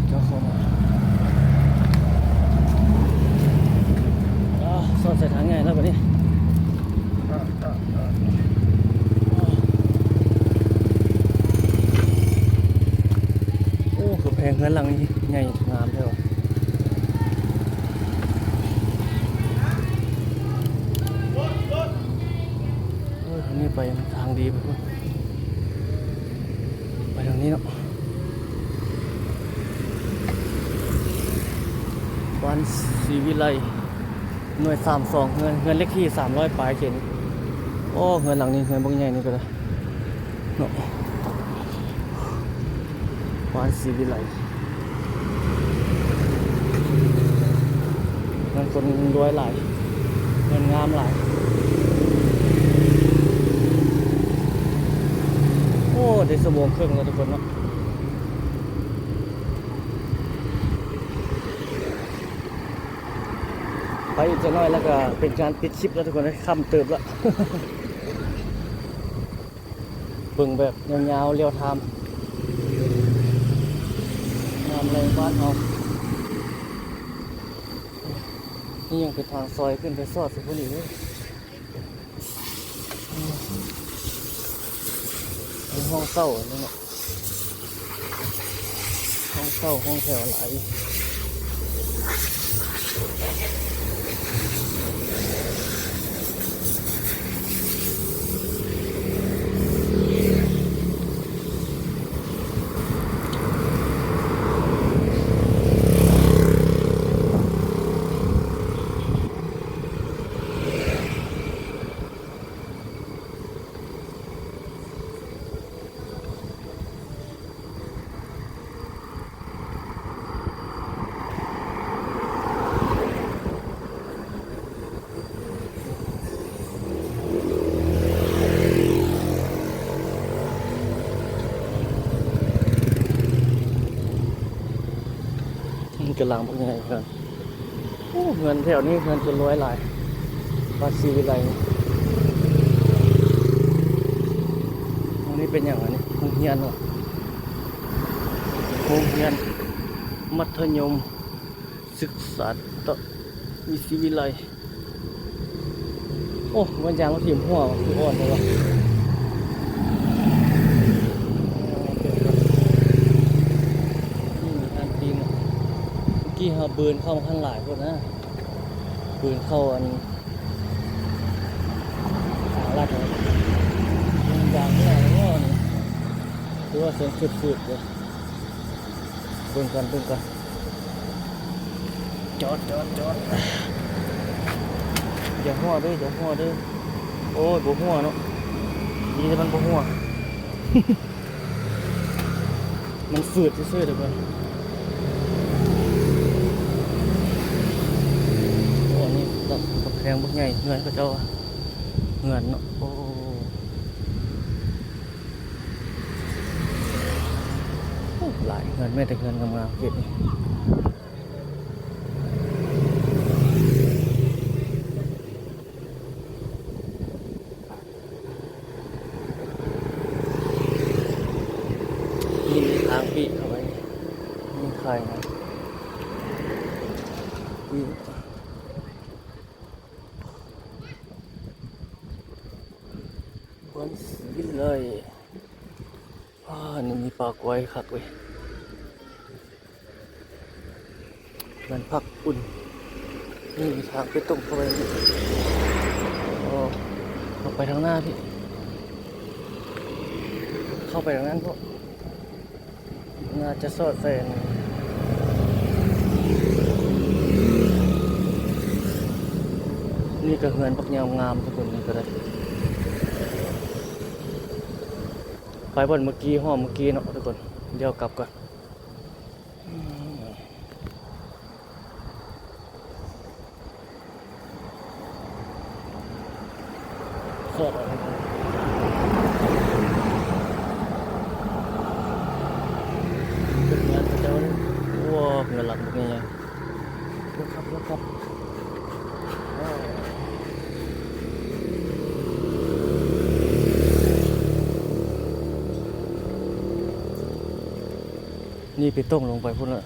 เจ้าเข้ามาสอดใส่ทางไงแล้วแบบนี้ งเฮือนหลังนี้ใหญ่งามเท่าทางนี้ไปทางดีไปพุ่นไปทางนี้เนาะบ้านศรีวิไลหน่วย32เงินเลขที่300ปลายเขียนโอ้เงินหลังนี้เงินบางใหญ่นี่ก็ได้เนาะบ้านศรีวิไลเงินคนรวยหลายเงินงามหลายโอ้ได้สมองเครื่องแล้วทุกคนเนาะไปอีกจะน้อยแล้วก็เป็นการปิดคลิปแล้วทุกคนได้ค่ำเติบแล้ว เบิ่งแบบยาวๆเรียวไทม์งามเลยบ้านเรานี่ยังเป็นทางซอยขึ้นไปซอดสุพรรณอีกเลยมีห้องเศร้านี่เนาะห้องเศร้าห้องแถวหลายกำลังพวกนี้กันโอ้เงินแถวนี้เงินเป็นร้อยหลายบาซีวิไลตรงนี้เป็นอย่างไรนี่โรงเรียนเหรอโรงเรียนมัธยมศึกษาวิศวิไลโอ้วันยางเราทีมหัวคืออ่อนเลยวะกี่ฮาเบิร์นเข้ามาข้างหลายคนนะเบิร์นเข้าอันหาลัดเลยยางนี่อะไรเนี่ยคือว่าเสียงฝืดๆเลยเบิ่งกันจอดอย่าหัวด้วยโอ้ยบ่หัวเนาะดีแต่มันบ่หัว มันฝืดซื่อๆเดี๋ยวก่อนกับแพงบักใหญ่เงินก็เจ้าเงินเนาะโอ้หลายเงินไม่แต่เงินงามๆเก็บนี่มีทางปีกเข้าไปนี่ใครนะปีวันสีเลยนี่มีปลากไว้คักเว้ยมันพักอุ่นนี่มีทางไปตรงเข้าไปนี่เข้าไปทางหน้าพี่เข้าไปทางนั้นพวกน่าจะสอดแสงนี่ก็เงินปักยาวงามทุกคนนี่ก็ได้ไปบนเมื่อกี้ห้องเมื่อกี้เนาะทุกคนเดี๋ยวกลับก่อนสอดอะไรเป็นงานเจ้าเลยว้าวเงินหลักเป็นไงรถครับนี่ไปต้มลงไปพุ่นละ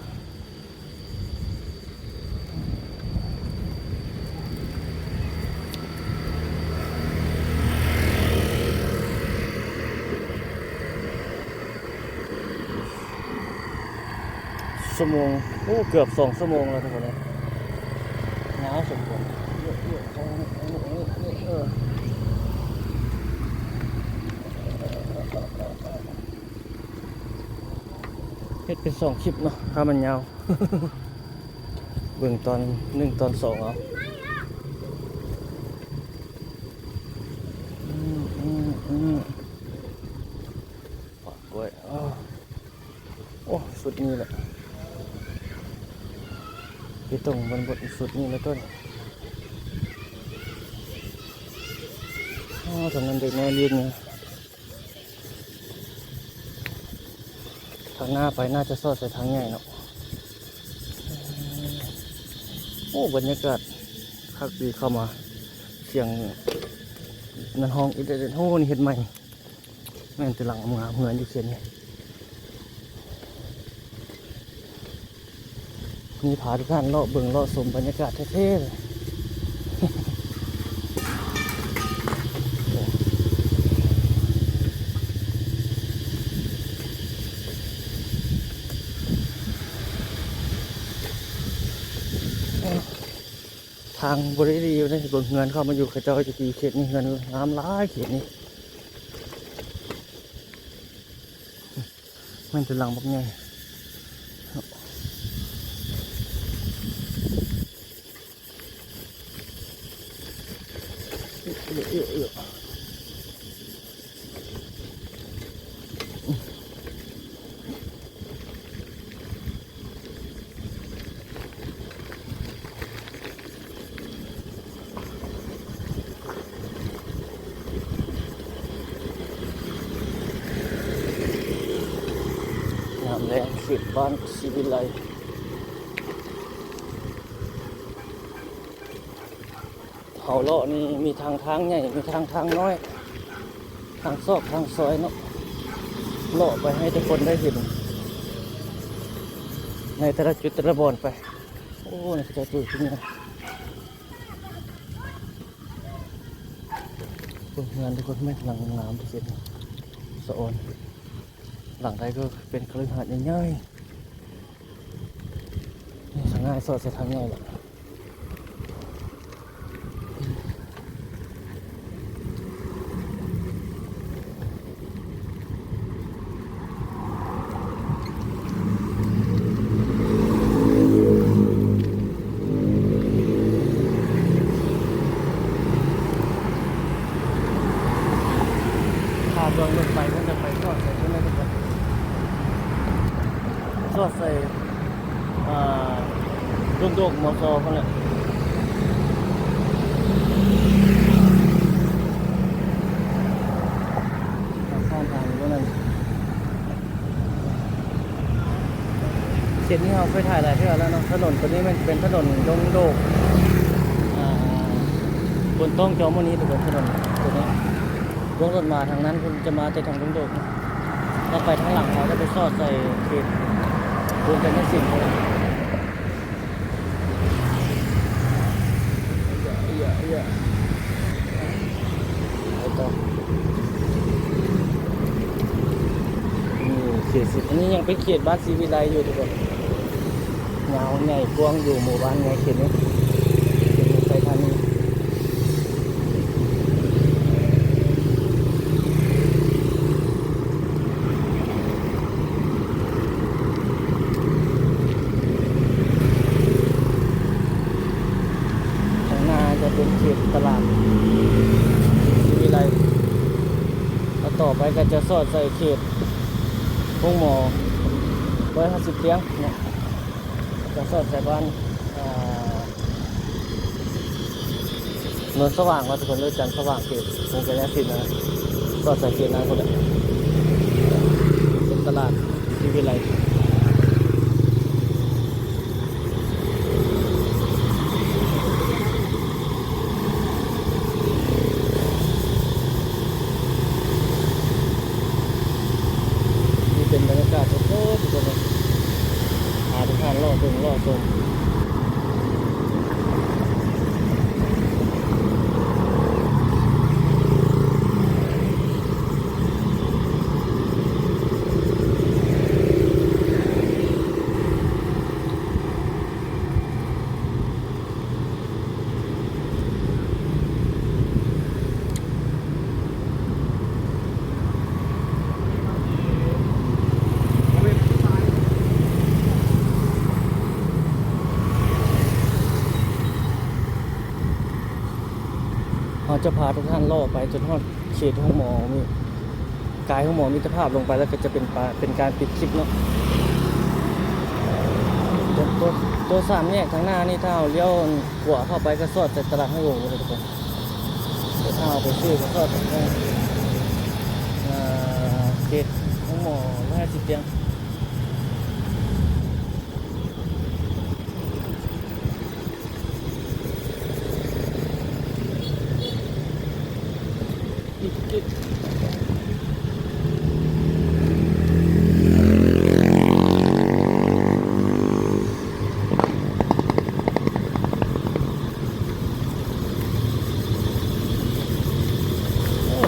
ชั่วโมงโอ้เกือบ2 ชั่วโมงแล้วทุกคนเลยหนาวสมควรเฮ็ดเป็น2 คลิปเนาะถ้ามันยาว เบิ่งตอน1ตอน2เอาปากกล้วยโอ้สุดนี้แหละที่ตรงบนบทสุดนี้แล้วต้นตอนนั้นเด็กน้อยเรียนเนี่ยทางหน้าไปน่าจะสอดใส่ทางใหญ่เนาะโอ้บรรยากาศคักดีเข้ามาเสียงนั่นห้องอีเดนโอ้นี่เห็ดใหม่แม่นแต่หลังงามเหมือนอยู่เขียนนี่มีผาทุกท่านเลาะเบิ่งเลาะชมบรรยากาศเท่ๆเลยทางบริดีอยู่ในเบิ่งเงินเข้ามาอยู่ขจรจะตีเขตนี้เงินงามร้ายเขตนี้มันจะหลังบักไงน้ำแรงเขตบ้านศิวิไลเขาเลาะนี่มีทางใหญ่มีทางน้อยทางซอกทางซอยเนาะเลาะไปให้ทุกคนได้เห็นในแต่ละจุดแต่ละบอนไปโอ้นี่จะจุดที่นี่งานทุกคนไม่หลังงามที่สุดสะออนหลังใดก็เป็นคฤหาสน์ใหญ่ๆนี่ทางง่ายสอดใส่ทางง่ายแหละถ้าโดนรถไฟก็จะไปสอดใส่ที่ไหนทุกคนสอดใส่โดกมอซอเขาแหละข้ามทางก็นั่นเส้นนี้เราเคยถ่ายหลายเที่ยวแล้วเนาะถนนตัวนี้มันเป็นถนนโดกบนต้องจอมวันนี้ทุกคนถนนตัวนี้วงรถมาทางนั้นคุณจะมาแต่ทางโดกถ้าไปทางหลังเราจะไปสอดใส่เขตคุณจะไม่สิ่งเลยเขตสิอันนี้ยังเป็นเขตบ้านศรีวิไลอยู่ทุกคนยาวใหญ่กว้างอยู่หมู่บ้านใหญ่เขตนี้ไปทางนี้ข้างหน้าจะเป็นเขตตลาดศรีวิไลแล้วต่อไปก็จะสอดใส่เขตพงหมอ150 เตียงเนี่ยจะสอดใส่บ้านนนสว่างว่าทุกคนเลือกจันทร์สว่างเขตคงจะได้สิทธิ์นะสอดใส่เขตนั้นคนละเป็นตลาดที่วิไลนี่เป็นบรรยากาศโอ้โหทุกคนเลยหาทุกท่านรอชม จะพาทุกท่านล่อไปจนฮอดเขตห้องหมอมีกายห้องหมอมิตรภาพลงไปแล้วก็จะเป็นการปิดคลิปเนาะตัวสามแยกทางหน้านี่ถ้าเอาเลี้ยวขวาเข้าไปก็สอดใส่ตลาดให้วงเลยทุกคนเดี๋ยวถ้าเอาไปซื้อก็สอดใส่เขตห้องหมอ150เตียง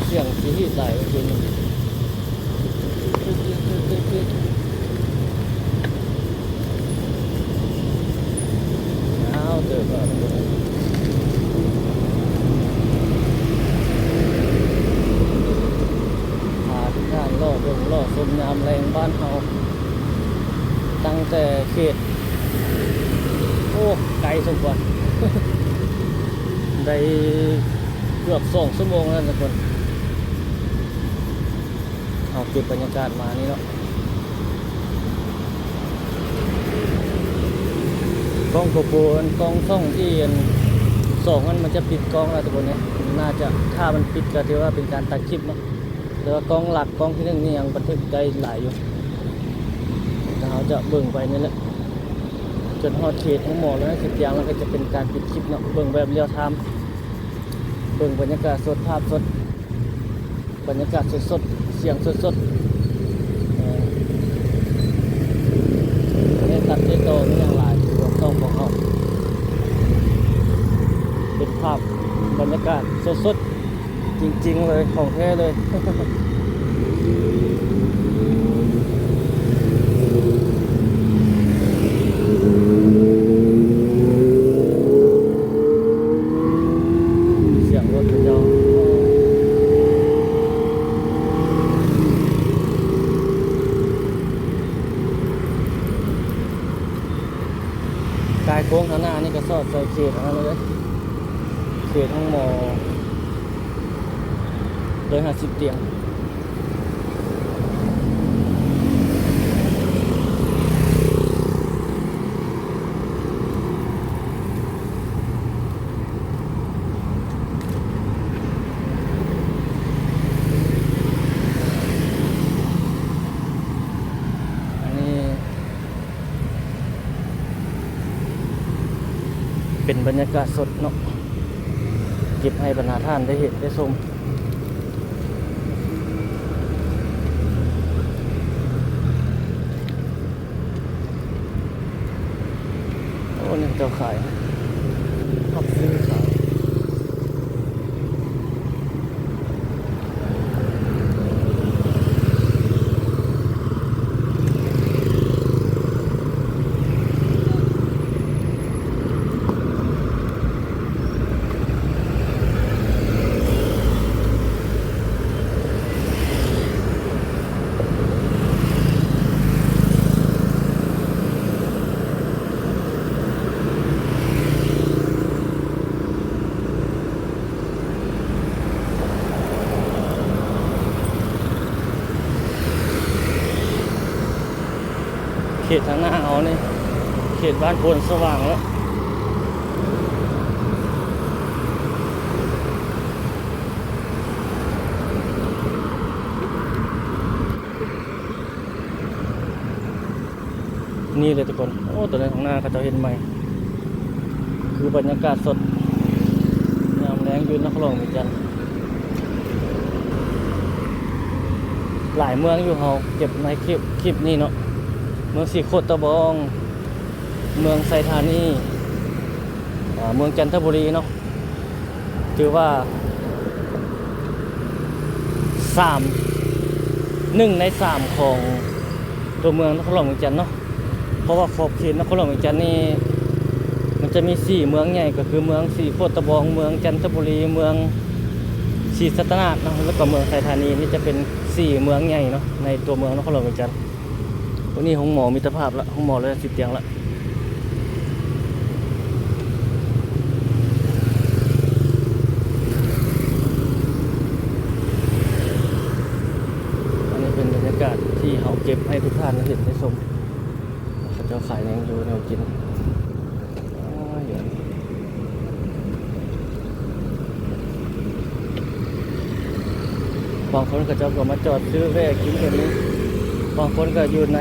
เสียงสีหิดไหลไปเป็นอ้าวเติบแล้วทุกคนพาทุกท่านล่อเบิ่งล่อชมยามแรงบ้านเฮาตั้งแต่เขตโอ้ไกลสมควร ได้เกือบ2 ชั่วโมงแล้วทุกคนเอาเก็บบรรยากาศมานี่เนาะกล้องโกโปรกล้องส่องที่2อันมันจะปิดกล้องแล้วทุกคนเนี่ยน่าจะถ้ามันปิดก็ถือว่าเป็นการตัดคลิปเนาะแต่ว่ากล้องหลักกล้องที่1นี่ยังบันทึกได้หลายอยู่เราจะเบิ่งไปนี่แหละจนฮอดเขตของหมอแล้วนะ10 อย่างแล้วก็จะเป็นการปิดคลิปเนาะเบิ่งแบบเรียลไทม์เบิ่งบรรยากาศสดภาพสดบรรยากาศสดๆเสียงสดๆได้ตัดได้โตไม่อย่างไรตัวต้องของเขาเป็นภาพบรรยากาศสดๆจริงๆเลยของแท้เลย เสียงรถเป็นยาวกายโค้งข้างหน้านี่ก็สอดใส่เขตอะไรเลยเขตห้องหมอ150 เตียงอันนี้เป็นบรรยากาศสดเนาะเก็บให้บรรดาท่านได้เห็นได้ชมโอ้นี่เจ้าขายขับซื้อขายเขตทางหน้าเอานี่เขตบ้านโพนสว่างแล้วนี่เลยทุกคนโอ้ตัวนี้ทางหน้าก็จะเห็นไหมคือบรรยากาศสดยามแรงอยู่นครหลวงเหมือนกันหลายเมืองอยู่เฮาเก็บในคลิปนี้เนาะเมืองสีโคตรตะบองเมืองไซธานีเมืองจันทบุรีเนาะถือว่า1 ใน 3ของตัวเมืองนครหลวงเวียงจันทน์เนาะเพราะว่าขอบเขตนครหลวงเวียงจันทน์นี่มันจะมี4เมืองใหญ่ก็คือเมืองสีโคตรตะบองเมืองจันทบุรีเมืองศรีสัตนาถเนาะแล้วก็เมืองไซธานีนี่จะเป็น4เมืองใหญ่เนาะในตัวเมืองนครหลวงเวียงจันทน์วันนี้ห้องหมอมิตรภาพละห้องหมอ110 เตียงละ ที่เขาเก็บให้ทุกท่านเห็นได้ชมเขาจะขายยังอยู่แนวกินบางคนก็จะมาจอดซื้อแวะกินแบบนี้บางคนก็อยู่ใน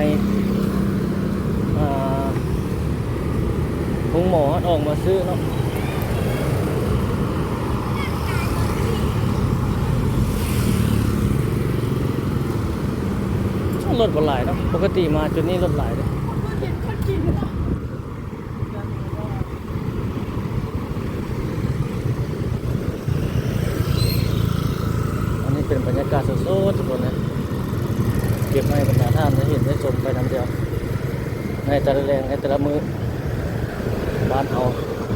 ห้องหมอออกมาซื้อเนาะรถบ่หลายเนาะปกติมาจุดนี้รถหลายเลยอันนี้เป็นบรรยากาศสดๆทุกคนนะเก็บให้บรรดาท่านได้เห็นได้ชมไปทำเดียวในแต่ละแรงในแต่ละมือบ้านเฮา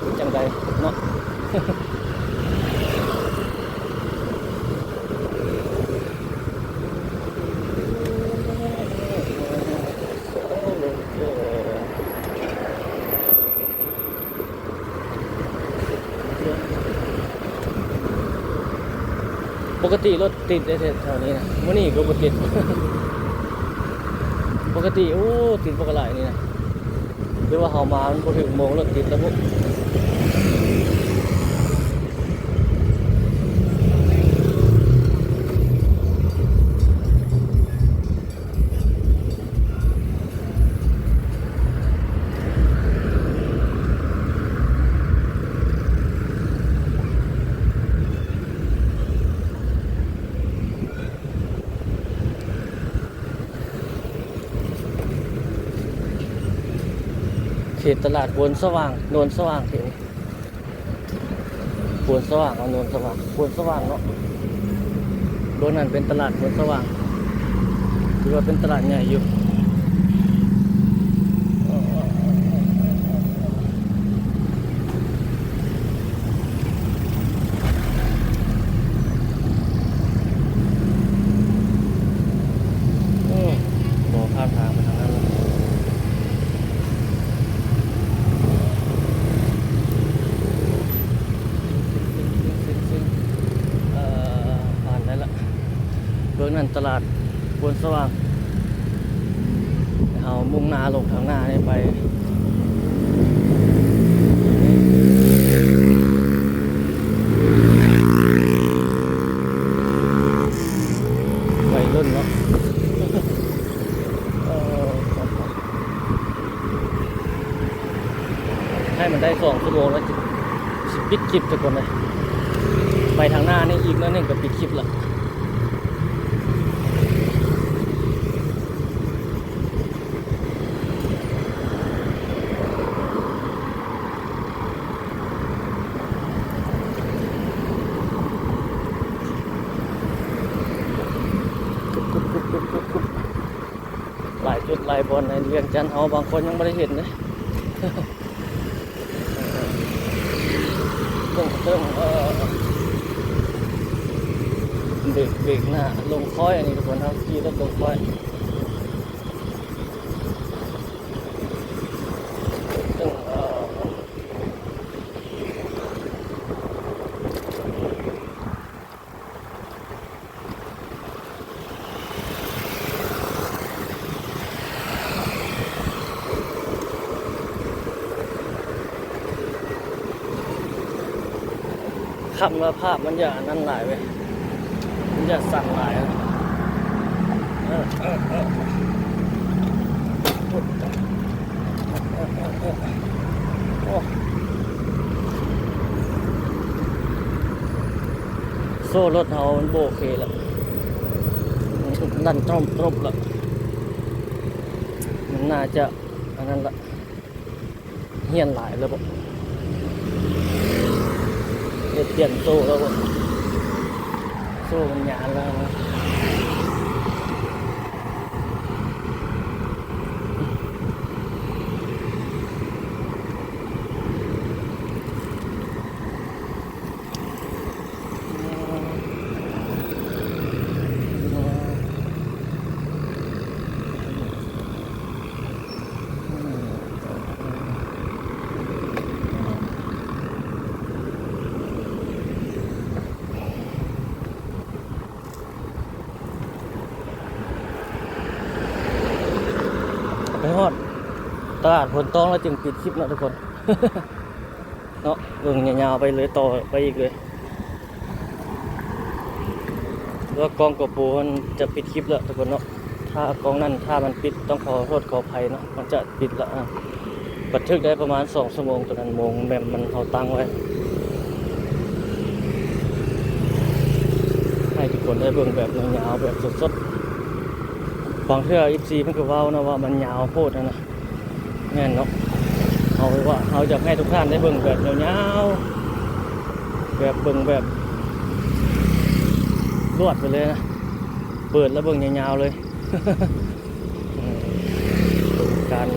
เป็นจังใดเนาะ ปกติรถติดได้แถวนี้นะมื่อนี้ก็บ่ติด ปกติโอ้ติดปกตินี่นะหรือว่าเขามามันพอถึงโมงรถติดแล้วพวกเขตตลาดบวนสว่างโนนสว่างเห็นบวนสว่างเอาโนนสว่างบวนสว่างเนาะโดนนั่นเป็นตลาดบวนสว่างถือว่าเป็นตลาดใหญ่อยู่บ่ข้ามทางไปทางนั้นผ่านได้ละเบื้องนั้นตลาดบวนสว่างเอามุ่งหน้าลงทางหน้านี่ไปวัยรุ่นเนาะให้มันได้2 ชั่วโมงแล้วจะปิดคลิปทุกคนเลยไปทางหน้านี่อีกนิดนึงก็ปิดคลิปละหลายจุดหลายบอลในเวียงจันทร์เอาบางคนยังไม่ได้เห็นเลยต้องเบรกหน้าลงค่อยอันนี้ทุกคนครับขี่รถลงค่อยขับมาภาพมันอย่านั่นหลายไปมันอย่าสั่นหลายโซ่รถเขามันโบเคแล้วนั่นตรบแล้วมันน่าจะอันนั้นละเฮี้ยนหลายแล้วบ่เปลี่ยนโซ่แล้วบ่โซ่มันหยาบแล้วนะ ฮอดตลาดพนตองแล้วจึงปิดคลิปเนาะทุกคน เนาะเบิ่งยาวๆไปเลยต่อไปอีกเลยว่ากองกระปูมันจะปิดคลิปแล้วทุกคนเนาะถ้ากองนั้นถ้ามันปิดต้องขอโทษขออภัยเนาะมันจะปิดละบันทึกได้ประมาณ2 ชั่วโมงตอนนั้นโมงแบบมันเอาตั้งไว้ให้ทุกคนได้เบิ่งแบบยาวๆแบบสดๆบางเทื่อ14เพิ่นก็เว้านะว่ามันยาวโพดนะแม่นเนาะเอาไว้ว่าเอาอยากให้ทุกท่านได้เบิ่งแบบยาวๆแบบเบิ่งแบบรวดไปเลยนะเปิดแล้วเบิ่งยาวๆเลย การ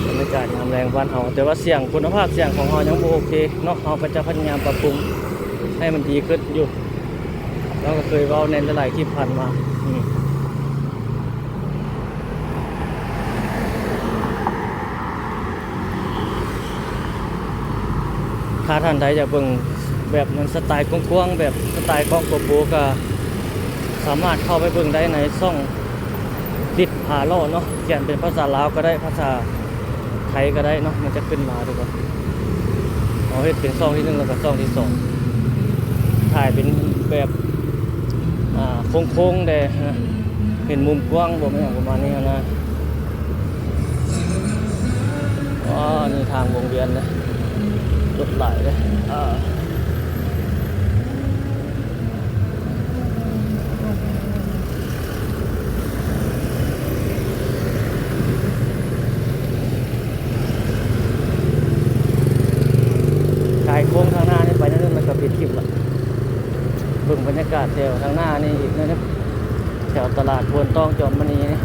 บรรยากาศงามแรงบ้านเฮาแต่ว่าเสียงคุณภาพเสียงของเฮายังบ่โอเคเนาะเฮาก็จะพยายามปรับปรุงให้มันดีขึ้นอยู่เราก็เคยเว้าในหลายๆคลิปผ่านมาถ้าท่านใดอยากเบิ่งแบบมันสไตล์กว้างๆแบบสไตล์กล้องโกโปรก็สามารถเข้าไปเบิ่งได้ในช่องติดผาล่อเนาะเขียนเป็นภาษาลาวก็ได้ภาษาไทยก็ได้เนาะมันจะขึ้นมาทุกคนเอาให้เป็นช่องที่1แล้วก็ช่องที่2ถ่ายเป็นแบบโค้งๆแต่เห็นมุมกว้างบ่แม่นประมาณนี้นะนี่ทางวงเวียนเลยรถไหลเลยกายโค้งทางหน้านี่ไปนั่นมันก็ปิดคลิปละเบิ่งบรรยากาศแถวทางหน้านี่อีกนะครับแถวตลาดพวนตองจอมมณีนี่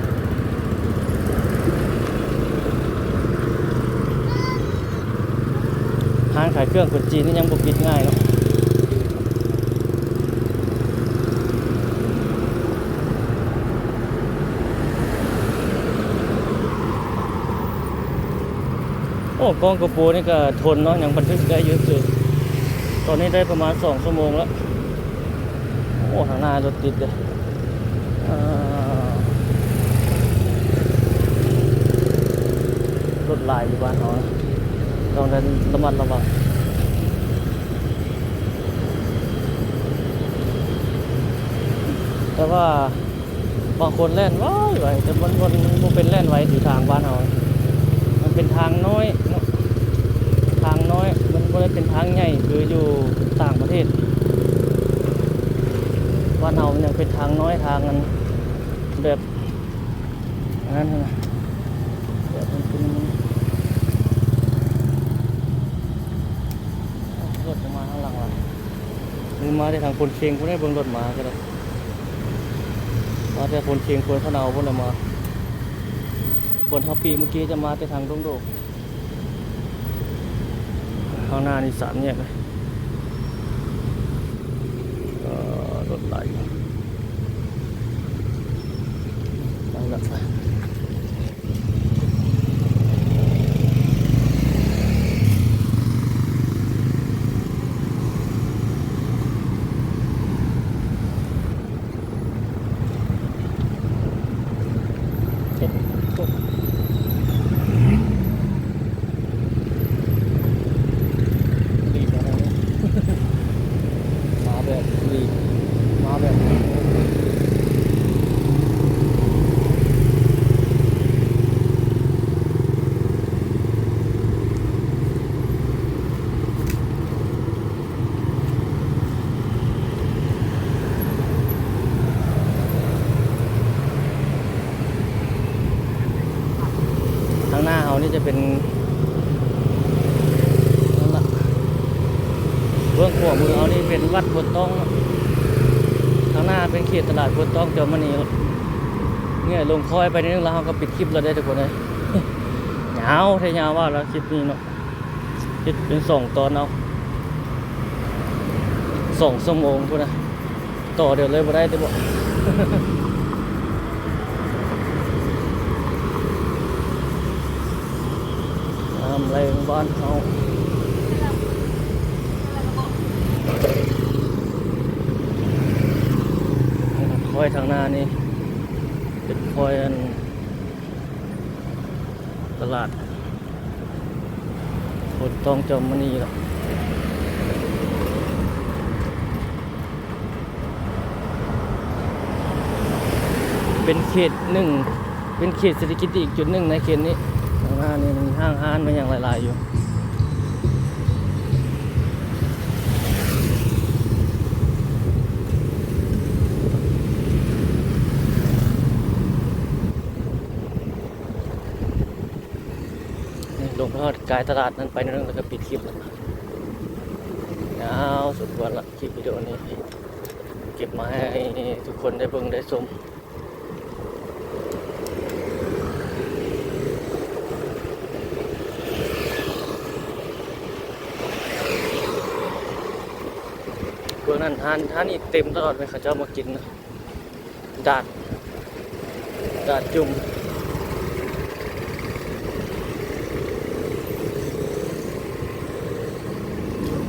ห้างขายเครื่องคนจีนนี่ยังบ่ปิดง่ายเนาะโอ้กองกระปูนี่ก็ทนเนาะยังบันทึกได้เยอะสุดตอนนี้ได้ประมาณ2 ชั่วโมงแล้วโอ้ทางหน้ารถติดเลยรถลายอยู่บ้านเขาต้องเดินระมัดระวังแต่ว่าบางคนแล่นไวแต่มันเป็นแล่นไวถือทางบ้านเขามันเป็นทางน้อยทางน้อยมันไม่ได้เป็นทางใหญ่คืออยู่ต่างประเทศบ้านเรายังเป็นทางน้อยทางนั้นแบบนั้นนะแบบมันเป็นรถมาข้างหลังมึงมาได้ทางคนเชียงกูได้เบิ่งรถมาก็ได้มาแต่คนเชียงคนพะเนาพวกเรามาคนเฮาปีเมื่อกี้จะมาแต่ทางดงโดข้างหน้านี่3 แยกเลยรถไหลไปละไปทางหน้าเขานี่จะเป็นนั่นแหละเบื้องขวามือเขานี่เป็นวัดพวนตองทางหน้าเป็นเขตตลาดพวนตองจอมมณีเนี่ยลงคอยไปนิดนึงแล้วเขาก็ปิดคลิปเราได้ทุกคนเลย ยาวถ้ายาวว่าแล้วคลิปนี้เนาะคลิปเป็น2 ตอนเอา2 ชั่วโมงพูดนะต่อเดี๋ยวเลยมาได้แต่บอก แรงบ้านเขาคอยทางหน้านี่เป็นคอย ตลาดคนต้องจมมณีแล้วเป็นเขตหนึ่งเป็นเขตเศรษฐกิจอีกจุดหนึ่งในเขตนี้ข้างหน้านี่มีห้างร้านมันอย่างหลายๆอยู่นี่ลงทอดกายตลาดนั้นไปนั่นแล้วก็ปิดคลิปแล้วยาวสุดวันละคลิปวิดีโอนี้เก็บมาให้ทุกคนได้เบิ่งได้ชมพวกนั้นทานนี่เต็มตลอดเลยเขาเจ้ามากินนะดาดจุ่ม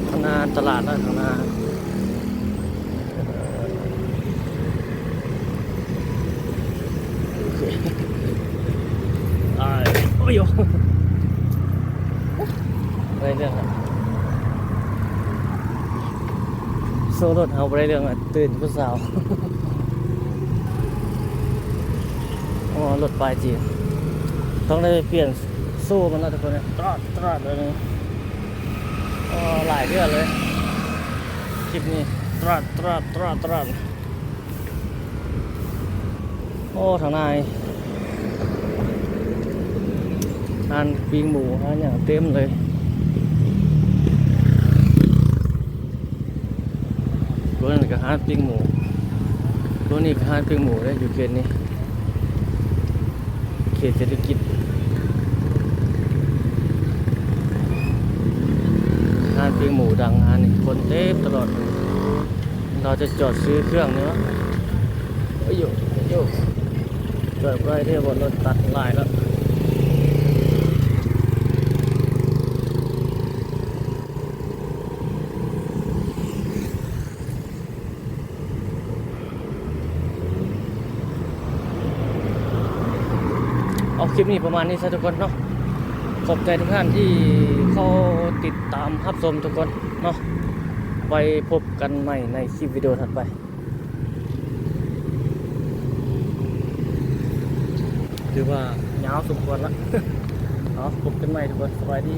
ข้างหน้าตลาดนะข้างหน้าโอเคโอ้ยอะไรเรื่องอะโซ่รถเอาไปได้เรื่องอะตื่นผู้สาว อ๋อรถปลายจีนต้องได้เปลี่ยนโซ่มันแล้วทุกคนเนี่ยตราดเลยนี่อ๋อหลายเดือนเลยคลิปนี้ตราดโอ้ทางในร้านปิ้งหมูร้านอย่างเต็มเลยตัวนั้นก็ร้านปิ้งหมูตัวนี้ก็ร้านปิ้งหมูเลยอยู่เขตนี้เขตเศรษฐกิจร้านปิ้งหมูดังร้านนี้คนเต็มตลอดเราจะจอดซื้อเครื่องเนื้อโอ้ยโยจอดไปเที่ยวบนรถตัดลายแล้วเอาคลิปนี้ประมาณนี้ซะทุกคนเนาะขอบใจทุกท่านที่เข้าติดตามรับชมทุกคนเนาะไปพบกันใหม่ในคลิปวิดีโอถัดไปถือว่ายาวสมควรละ เอาพบกันใหม่ทุกคนสบายดี